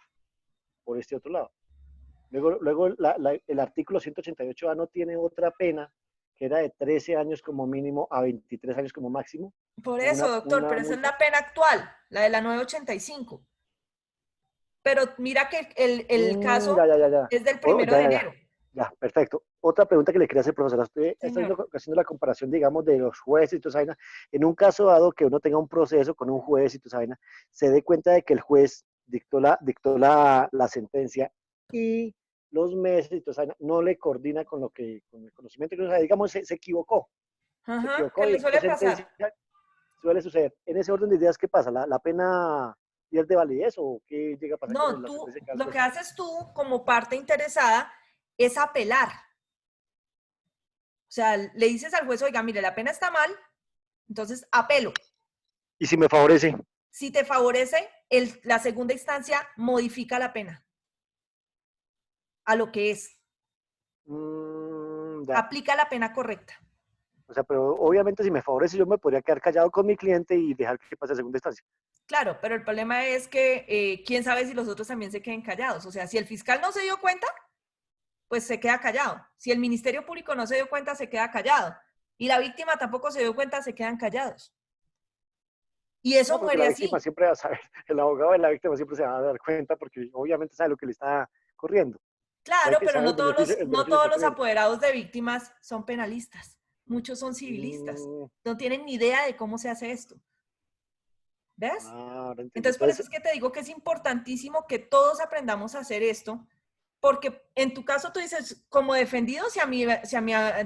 por este otro lado? Luego el artículo 188A no tiene otra pena que era de 13 años como mínimo a 23 años como máximo. Por eso, doctor, pero esa es la pena actual, la de la 985. Pero mira que el caso ya. es del 1 de enero. Ya, perfecto. Otra pregunta que le quería hacer, profesora. Estoy Señor. haciendo la comparación, digamos, de los jueces y toda esa vaina. En un caso dado que uno tenga un proceso con un juez y toda esa vaina, se dé cuenta de que el juez dictó la sentencia y los meses y toda esa vaina no le coordina con el conocimiento que uno sabe. Digamos, se equivocó. Ajá, que le suele pasar. Suele suceder. En ese orden de ideas, ¿qué pasa? ¿La pena pierde validez o qué llega a pasar No, con la tú, sentencia que hace lo el que juez? haces tú como parte interesada es apelar. O sea, le dices al juez, oiga, mire, la pena está mal, entonces apelo. ¿Y si me favorece? Si te favorece, la segunda instancia modifica la pena a lo que es. Ya. Aplica la pena correcta. O sea, pero obviamente si me favorece yo me podría quedar callado con mi cliente y dejar que pase a segunda instancia. Claro, pero el problema es que quién sabe si los otros también se queden callados. O sea, si el fiscal no se dio cuenta, pues se queda callado. Si el Ministerio Público no se dio cuenta, se queda callado. Y la víctima tampoco se dio cuenta, se quedan callados. Y eso No, porque muere la así. víctima siempre va a saber, el abogado de la víctima siempre se va a dar cuenta porque obviamente sabe lo que le está ocurriendo. Claro, pero sabe no el todos beneficio no que todos está los teniendo. apoderados de víctimas son penalistas. Muchos son civilistas. No tienen ni idea de cómo se hace esto. ¿Ves? Ahora entiendo. Entonces, por eso es que te digo que es importantísimo que todos aprendamos a hacer esto, porque en tu caso tú dices, como defendido, si a mi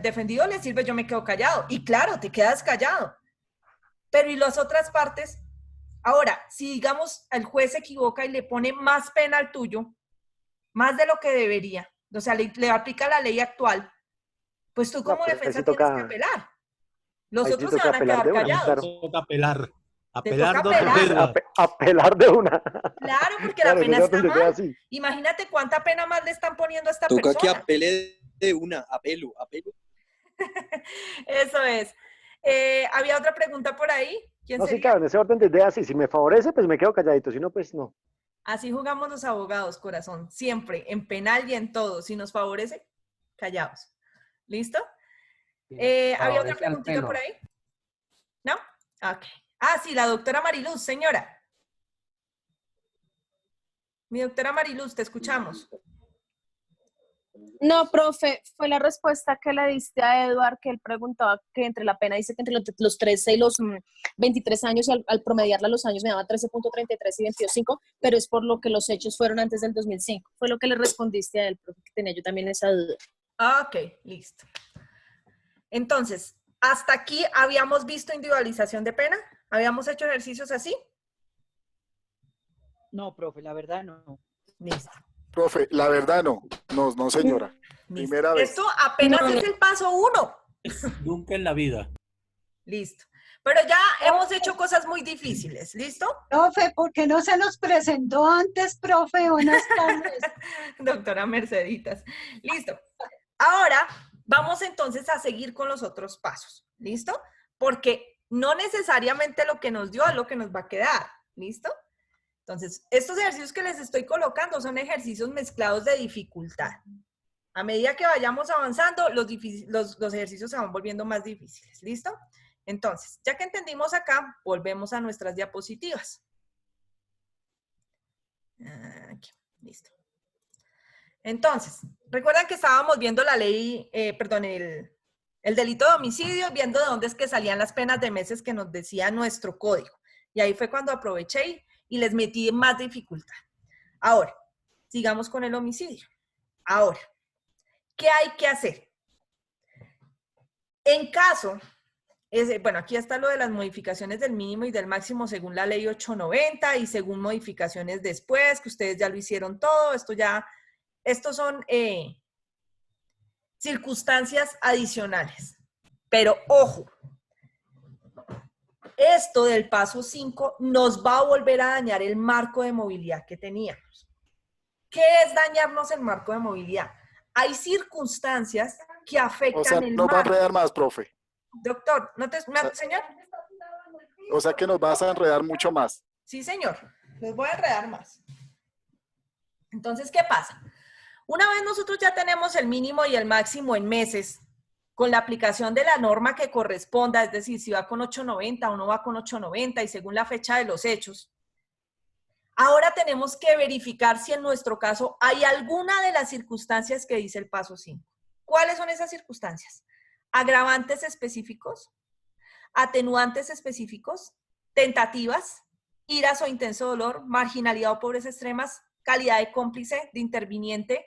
defendido le sirve, yo me quedo callado. Y claro, te quedas callado. Pero ¿y las otras partes? Ahora, si digamos el juez se equivoca y le pone más pena al tuyo, más de lo que debería, o sea, le aplica la ley actual, pues tú como pues ahí defensa sí tienes toca- que apelar. Los ahí sí otros se toca van a apelar quedar de una, callados. claro. Toca apelar. Te Apelar toca dos apelar. veces. Apelar de una. Claro, porque Claro, la pena en ese está orden de ideas, mal. sí. Imagínate cuánta pena más le están poniendo a esta Toca que persona. apele de una, apelo. Eso es. ¿Había otra pregunta por ahí? ¿Quién No, sí, sería? claro, en ese orden de ideas, sí. Si me favorece, pues me quedo calladito. Si no, pues no. Así jugamos los abogados, corazón. Siempre, en penal y en todo. Si nos favorece, callados. ¿Listo? ¿Había otra Favorece al preguntita pelo. por ahí? ¿No? Ok. Ah, sí, la doctora Mariluz, señora. Mi doctora Mariluz, te escuchamos. No, profe, fue la respuesta que le diste a Eduard, que él preguntaba que entre la pena, dice que entre los 13 y los 23 años, y al promediarla los años me daba 13.33 y 22.5, pero es por lo que los hechos fueron antes del 2005. Fue lo que le respondiste a él, profe, que tenía yo también esa duda. Ah, ok, listo. Entonces, ¿hasta aquí habíamos visto individualización de pena? ¿Habíamos hecho ejercicios así? No, profe, la verdad no. Listo. Profe, la verdad no. No, no señora. Primera vez. Esto apenas es el paso 1. Nunca en la vida. Listo. Pero ya hemos hecho cosas muy difíciles, ¿listo? Profe, ¿por qué no se nos presentó antes, profe? Buenas tardes. Doctora Merceditas. Listo. Ahora vamos entonces a seguir con los otros pasos, ¿listo? Porque no necesariamente lo que nos dio es lo que nos va a quedar, ¿listo? Entonces, estos ejercicios que les estoy colocando son ejercicios mezclados de dificultad. A medida que vayamos avanzando, los ejercicios se van volviendo más difíciles, ¿listo? Entonces, ya que entendimos acá, volvemos a nuestras diapositivas. Aquí, listo. Entonces, recuerdan que estábamos viendo la ley, el delito de homicidio, viendo de dónde es que salían las penas de meses que nos decía nuestro código. Y ahí fue cuando aproveché y les metí más dificultad. Ahora, sigamos con el homicidio. Ahora, ¿qué hay que hacer? En caso, bueno, aquí está lo de las modificaciones del mínimo y del máximo según la ley 890 y según modificaciones después, que ustedes ya lo hicieron todo. Estos son circunstancias adicionales. Pero ojo, esto del paso 5 nos va a volver a dañar el marco de movilidad que teníamos. ¿Qué es dañarnos el marco de movilidad? Hay circunstancias que afectan o sea, el nos va a marco. enredar más, profe. Doctor, señor? O sea que nos vas a enredar mucho más. Sí, señor. Los voy a enredar más. Entonces, ¿qué pasa? Una vez nosotros ya tenemos el mínimo y el máximo en meses, con la aplicación de la norma que corresponda, es decir, si va con 890 o no va con 890 y según la fecha de los hechos, ahora tenemos que verificar si en nuestro caso hay alguna de las circunstancias que dice el paso 5. ¿Cuáles son esas circunstancias? Agravantes específicos, atenuantes específicos, tentativas, iras o intenso dolor, marginalidad o pobreza extremas, calidad de cómplice, de interviniente.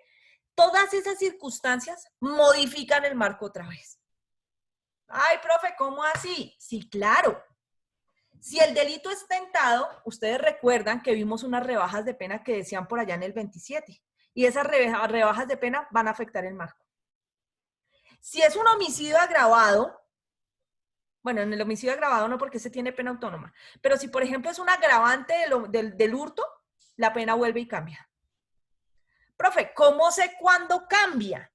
Todas esas circunstancias modifican el marco otra vez. Ay, profe, ¿cómo así? Sí, claro. Si el delito es tentado, ustedes recuerdan que vimos unas rebajas de pena que decían por allá en el 27. Y esas rebajas de pena van a afectar el marco. Si es un homicidio agravado, bueno, en el homicidio agravado no porque se tiene pena autónoma, pero si por ejemplo es un agravante del hurto, la pena vuelve y cambia. Profe, ¿cómo sé cuándo cambia?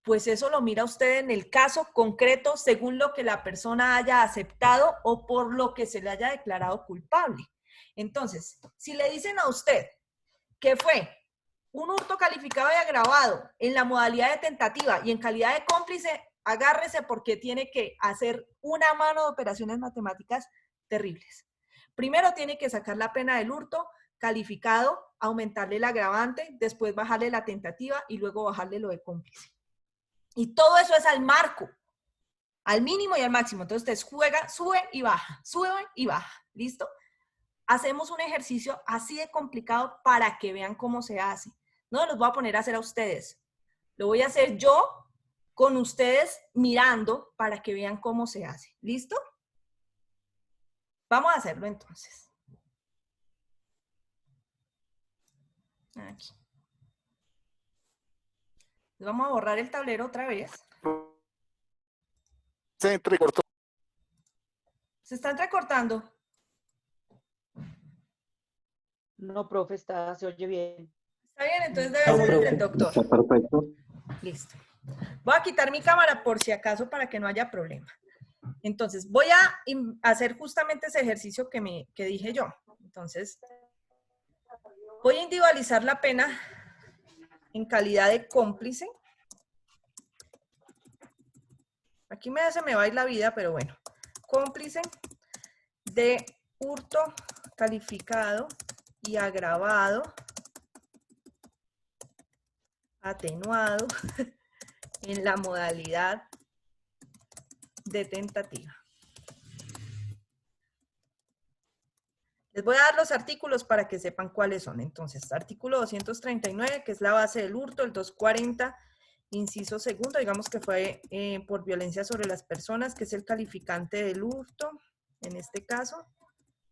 Pues eso lo mira usted en el caso concreto según lo que la persona haya aceptado o por lo que se le haya declarado culpable. Entonces, si le dicen a usted que fue un hurto calificado y agravado en la modalidad de tentativa y en calidad de cómplice, agárrese porque tiene que hacer una mano de operaciones matemáticas terribles. Primero tiene que sacar la pena del hurto calificado, aumentarle el agravante, después bajarle la tentativa y luego bajarle lo de cómplice. Y todo eso es al marco, al mínimo y al máximo. Entonces usted juega, sube y baja, ¿listo? Hacemos un ejercicio así de complicado para que vean cómo se hace. No los voy a poner a hacer a ustedes. Lo voy a hacer yo con ustedes mirando para que vean cómo se hace. ¿Listo? Vamos a hacerlo entonces. Aquí. Vamos a borrar el tablero otra vez. Se entrecortó. ¿Se está entrecortando? No, profe, se oye bien. Está bien, entonces debe ser el del doctor. Está perfecto. Listo. Voy a quitar mi cámara por si acaso para que no haya problema. Entonces, voy a hacer justamente ese ejercicio que dije yo. Entonces, voy a individualizar la pena en calidad de cómplice. Aquí se me va a ir la vida, pero bueno. Cómplice de hurto calificado y agravado atenuado en la modalidad de tentativa. Les voy a dar los artículos para que sepan cuáles son. Entonces, artículo 239, que es la base del hurto, el 240, inciso segundo, digamos que fue por violencia sobre las personas, que es el calificante del hurto, en este caso.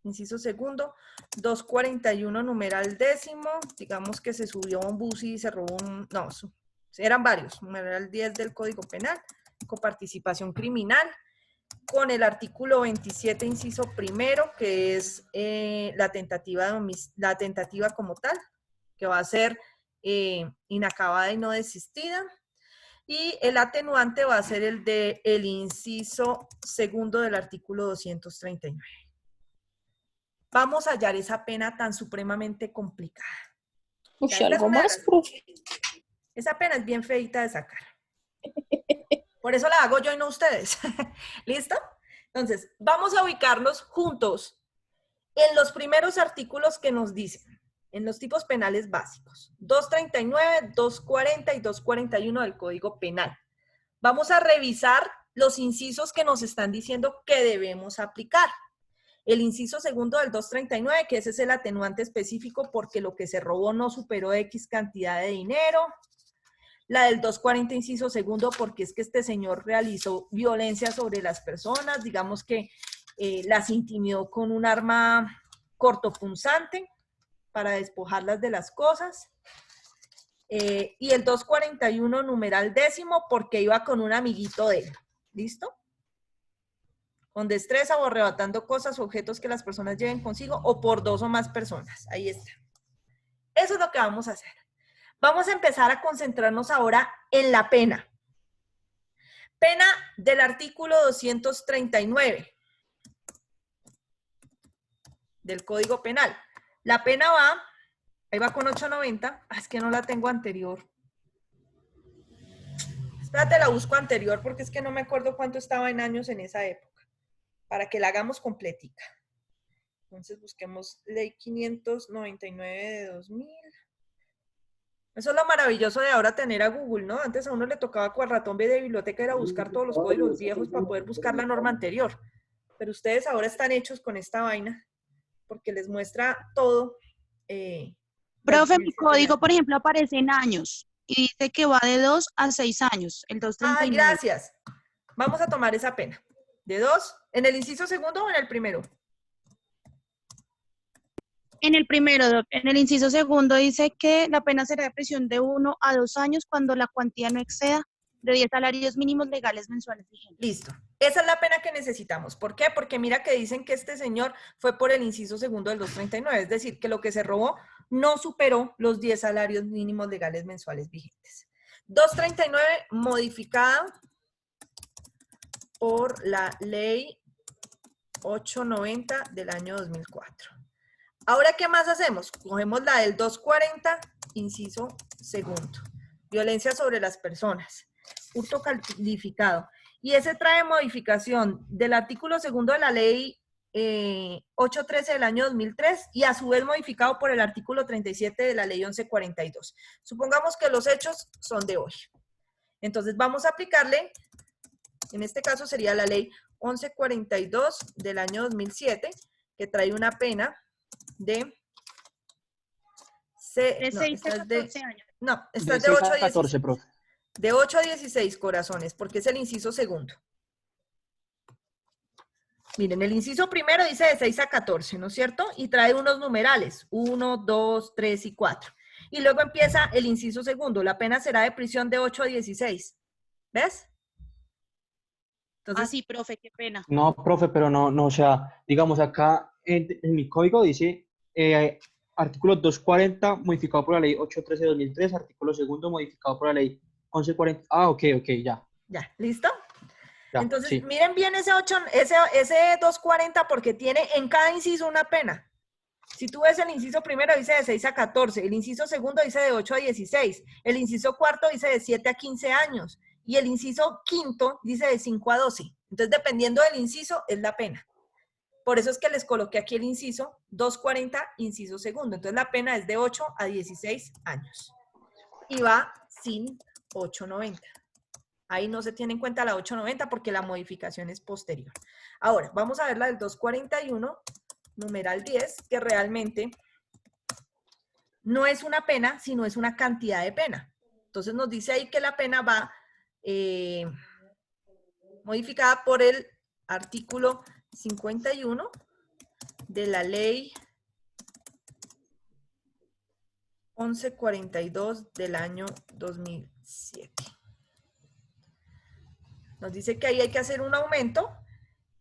Inciso segundo, 241 numeral décimo, digamos que se subió a un bus y se robó un, no, eran varios, numeral 10 del Código Penal, coparticipación criminal, con el artículo 27, inciso primero, que es la tentativa como tal, que va a ser inacabada y no desistida, y el atenuante va a ser el inciso segundo del artículo 239. Vamos a hallar esa pena tan supremamente complicada. Uy, algo más, profe. Esa pena es bien feita de sacar. Por eso la hago yo y no ustedes. ¿Listo? Entonces, vamos a ubicarnos juntos en los primeros artículos que nos dicen, en los tipos penales básicos. 239, 240 y 241 del Código Penal. Vamos a revisar los incisos que nos están diciendo que debemos aplicar. El inciso segundo del 239, que ese es el atenuante específico porque lo que se robó no superó X cantidad de dinero. La del 240, inciso segundo, porque es que este señor realizó violencia sobre las personas, digamos que las intimidó con un arma cortopunzante para despojarlas de las cosas. Y el 241, numeral décimo, porque iba con un amiguito de él. ¿Listo? Con destreza o arrebatando cosas o objetos que las personas lleven consigo o por dos o más personas. Ahí está. Eso es lo que vamos a hacer. Vamos a empezar a concentrarnos ahora en la pena. Pena del artículo 239 del Código Penal. La pena va, ahí va con 890. Es que no la tengo anterior. Espérate, la busco anterior porque es que no me acuerdo cuánto estaba en años en esa época. Para que la hagamos completica. Entonces busquemos ley 599 de 2000. Eso es lo maravilloso de ahora tener a Google, ¿no? Antes a uno le tocaba cual ratón de biblioteca era buscar todos los códigos viejos para poder buscar la norma anterior. Pero ustedes ahora están hechos con esta vaina porque les muestra todo. Profe, mi código, por ejemplo, aparece en años y dice que va de 2 a 6 años, el 239. Ah, gracias. Vamos a tomar esa pena. ¿De 2? ¿En el inciso segundo o en el primero? En el primero, doc. En el inciso segundo dice que la pena será de prisión de 1 a 2 años cuando la cuantía no exceda de 10 salarios mínimos legales mensuales vigentes. Listo. Esa es la pena que necesitamos. ¿Por qué? Porque mira que dicen que este señor fue por el inciso segundo del 239, es decir, que lo que se robó no superó los 10 salarios mínimos legales mensuales vigentes. 239 modificada por la ley 890 del año 2004. Ahora, ¿qué más hacemos? Cogemos la del 240, inciso segundo. Violencia sobre las personas. Hurto calificado. Y ese trae modificación del artículo segundo de la ley 813 del año 2003 y a su vez modificado por el artículo 37 de la ley 1142. Supongamos que los hechos son de hoy. Entonces vamos a aplicarle, en este caso sería la ley 1142 del año 2007, que trae una pena de... De 6 a 14 años. No, esta es de 8 a 14, profe. De 8 a 16 corazones, porque es el inciso segundo. Miren, el inciso primero dice de 6 a 14, ¿no es cierto? Y trae unos numerales, 1, 2, 3 y 4. Y luego empieza el inciso segundo, la pena será de prisión de 8 a 16. ¿Ves? Entonces, sí, profe, qué pena. No, profe, pero no, o sea, digamos acá en mi código dice artículo 240 modificado por la ley 813 de 2003, artículo segundo modificado por la ley 1140. Ah, ok, ya. Ya, ¿listo? Ya, entonces, sí. miren bien ese 240 porque tiene en cada inciso una pena. Si tú ves el inciso primero dice de 6 a 14, el inciso segundo dice de 8 a 16, el inciso cuarto dice de 7 a 15 años y el inciso quinto dice de 5 a 12. Entonces, dependiendo del inciso, es la pena. Por eso es que les coloqué aquí el inciso 240, inciso segundo. Entonces, la pena es de 8 a 16 años. Y va sin 890. Ahí no se tiene en cuenta la 890 porque la modificación es posterior. Ahora, vamos a ver la del 241, numeral 10, que realmente no es una pena, sino es una cantidad de pena. Entonces nos dice ahí que la pena va modificada por el artículo 51 de la ley 1142 del año 2007. Nos dice que ahí hay que hacer un aumento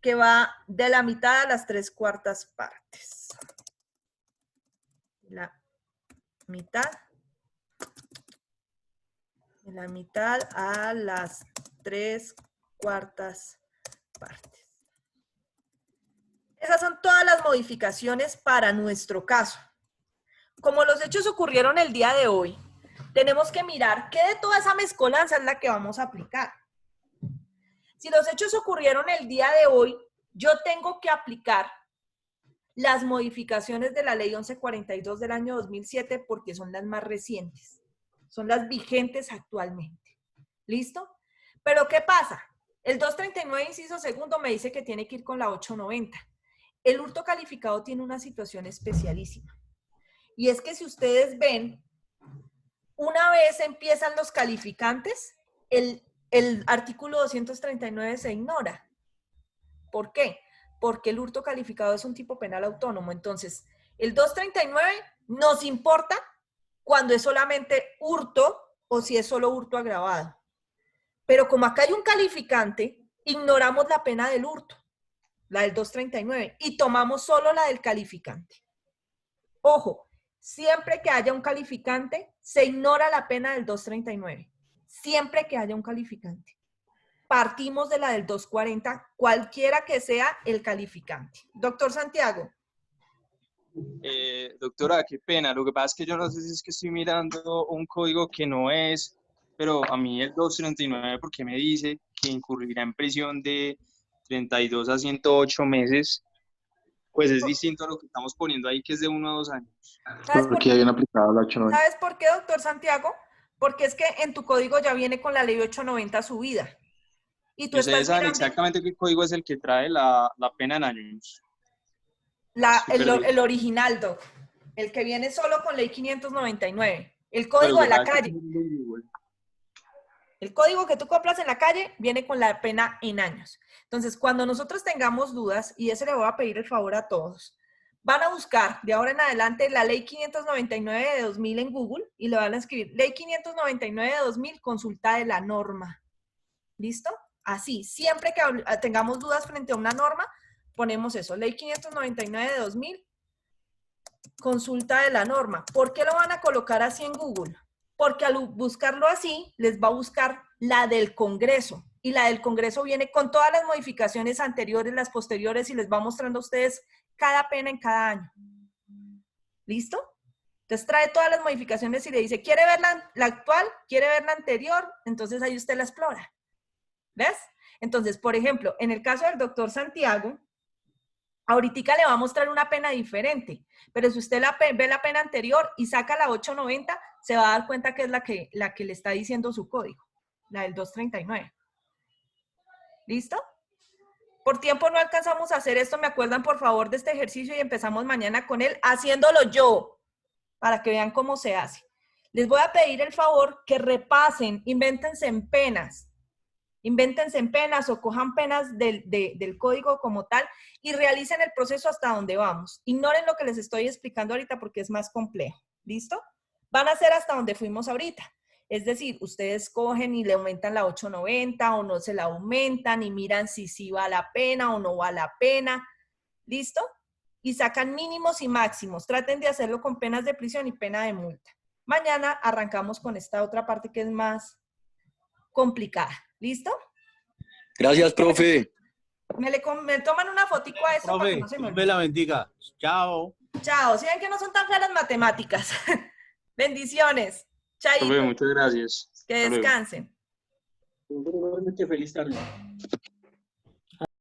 que va de la mitad a las 3/4 partes. De la mitad a las 3/4 partes. Esas son todas las modificaciones para nuestro caso. Como los hechos ocurrieron el día de hoy, tenemos que mirar qué de toda esa mezcolanza es la que vamos a aplicar. Si los hechos ocurrieron el día de hoy, yo tengo que aplicar las modificaciones de la ley 1142 del año 2007 porque son las más recientes, son las vigentes actualmente. ¿Listo? Pero ¿qué pasa? El 239, inciso segundo, me dice que tiene que ir con la 890. El hurto calificado tiene una situación especialísima. Y es que si ustedes ven, una vez empiezan los calificantes, el artículo 239 se ignora. ¿Por qué? Porque el hurto calificado es un tipo penal autónomo. Entonces, el 239 nos importa cuando es solamente hurto o si es solo hurto agravado. Pero como acá hay un calificante, ignoramos la pena del hurto, la del 239, y tomamos solo la del calificante. Ojo, siempre que haya un calificante, se ignora la pena del 239. Siempre que haya un calificante. Partimos de la del 240, cualquiera que sea el calificante. Doctor Santiago. Doctora, qué pena. Lo que pasa es que yo no sé si es que estoy mirando un código que no es, pero a mí el 239, ¿por qué me dice que incurrirá en prisión de 32 a 108 meses? Pues es distinto a lo que estamos poniendo ahí, que es de 1 a 2 años. Porque ya habían aplicado la 890. ¿Sabes por qué, doctor Santiago? Porque es que en tu código ya viene con la ley 890 subida. Y tú ¿Ustedes estás saben mirando exactamente qué código es el que trae la pena en años? el original, doc. El que viene solo con ley 599. El código de la calle. El código que tú compras en la calle viene con la pena en años. Entonces, cuando nosotros tengamos dudas, y ese le voy a pedir el favor a todos, van a buscar de ahora en adelante la ley 599 de 2000 en Google y le van a escribir ley 599 de 2000, consulta de la norma. ¿Listo? Así, siempre que tengamos dudas frente a una norma, ponemos eso, ley 599 de 2000, consulta de la norma. ¿Por qué lo van a colocar así en Google? Porque al buscarlo así, les va a buscar la del Congreso. Y la del Congreso viene con todas las modificaciones anteriores, las posteriores, y les va mostrando a ustedes cada pena en cada año. ¿Listo? Entonces trae todas las modificaciones y le dice, ¿quiere ver la actual? ¿Quiere ver la anterior? Entonces ahí usted la explora. ¿Ves? Entonces, por ejemplo, en el caso del doctor Santiago, ahorita le va a mostrar una pena diferente, pero si usted ve la pena anterior y saca la 890, se va a dar cuenta que es la que le está diciendo su código, la del 239. ¿Listo? Por tiempo no alcanzamos a hacer esto, me acuerdan por favor de este ejercicio y empezamos mañana con él haciéndolo yo, para que vean cómo se hace. Les voy a pedir el favor que repasen, invéntense en penas o cojan penas del código como tal y realicen el proceso hasta donde vamos. Ignoren lo que les estoy explicando ahorita porque es más complejo. ¿Listo? Van a hacer hasta donde fuimos ahorita. Es decir, ustedes cogen y le aumentan la 890 o no se la aumentan y miran si sí va la pena o no va la pena. ¿Listo? Y sacan mínimos y máximos. Traten de hacerlo con penas de prisión y pena de multa. Mañana arrancamos con esta otra parte que es más complicada. ¿Listo? Gracias, profe. Me toman una fotico a eso para que no se me olvide. Dios me la bendiga. Chao. Chao. Si ven que no son tan feas las matemáticas. Bendiciones. Chaito. Muchas gracias. Que descansen. Feliz tarde.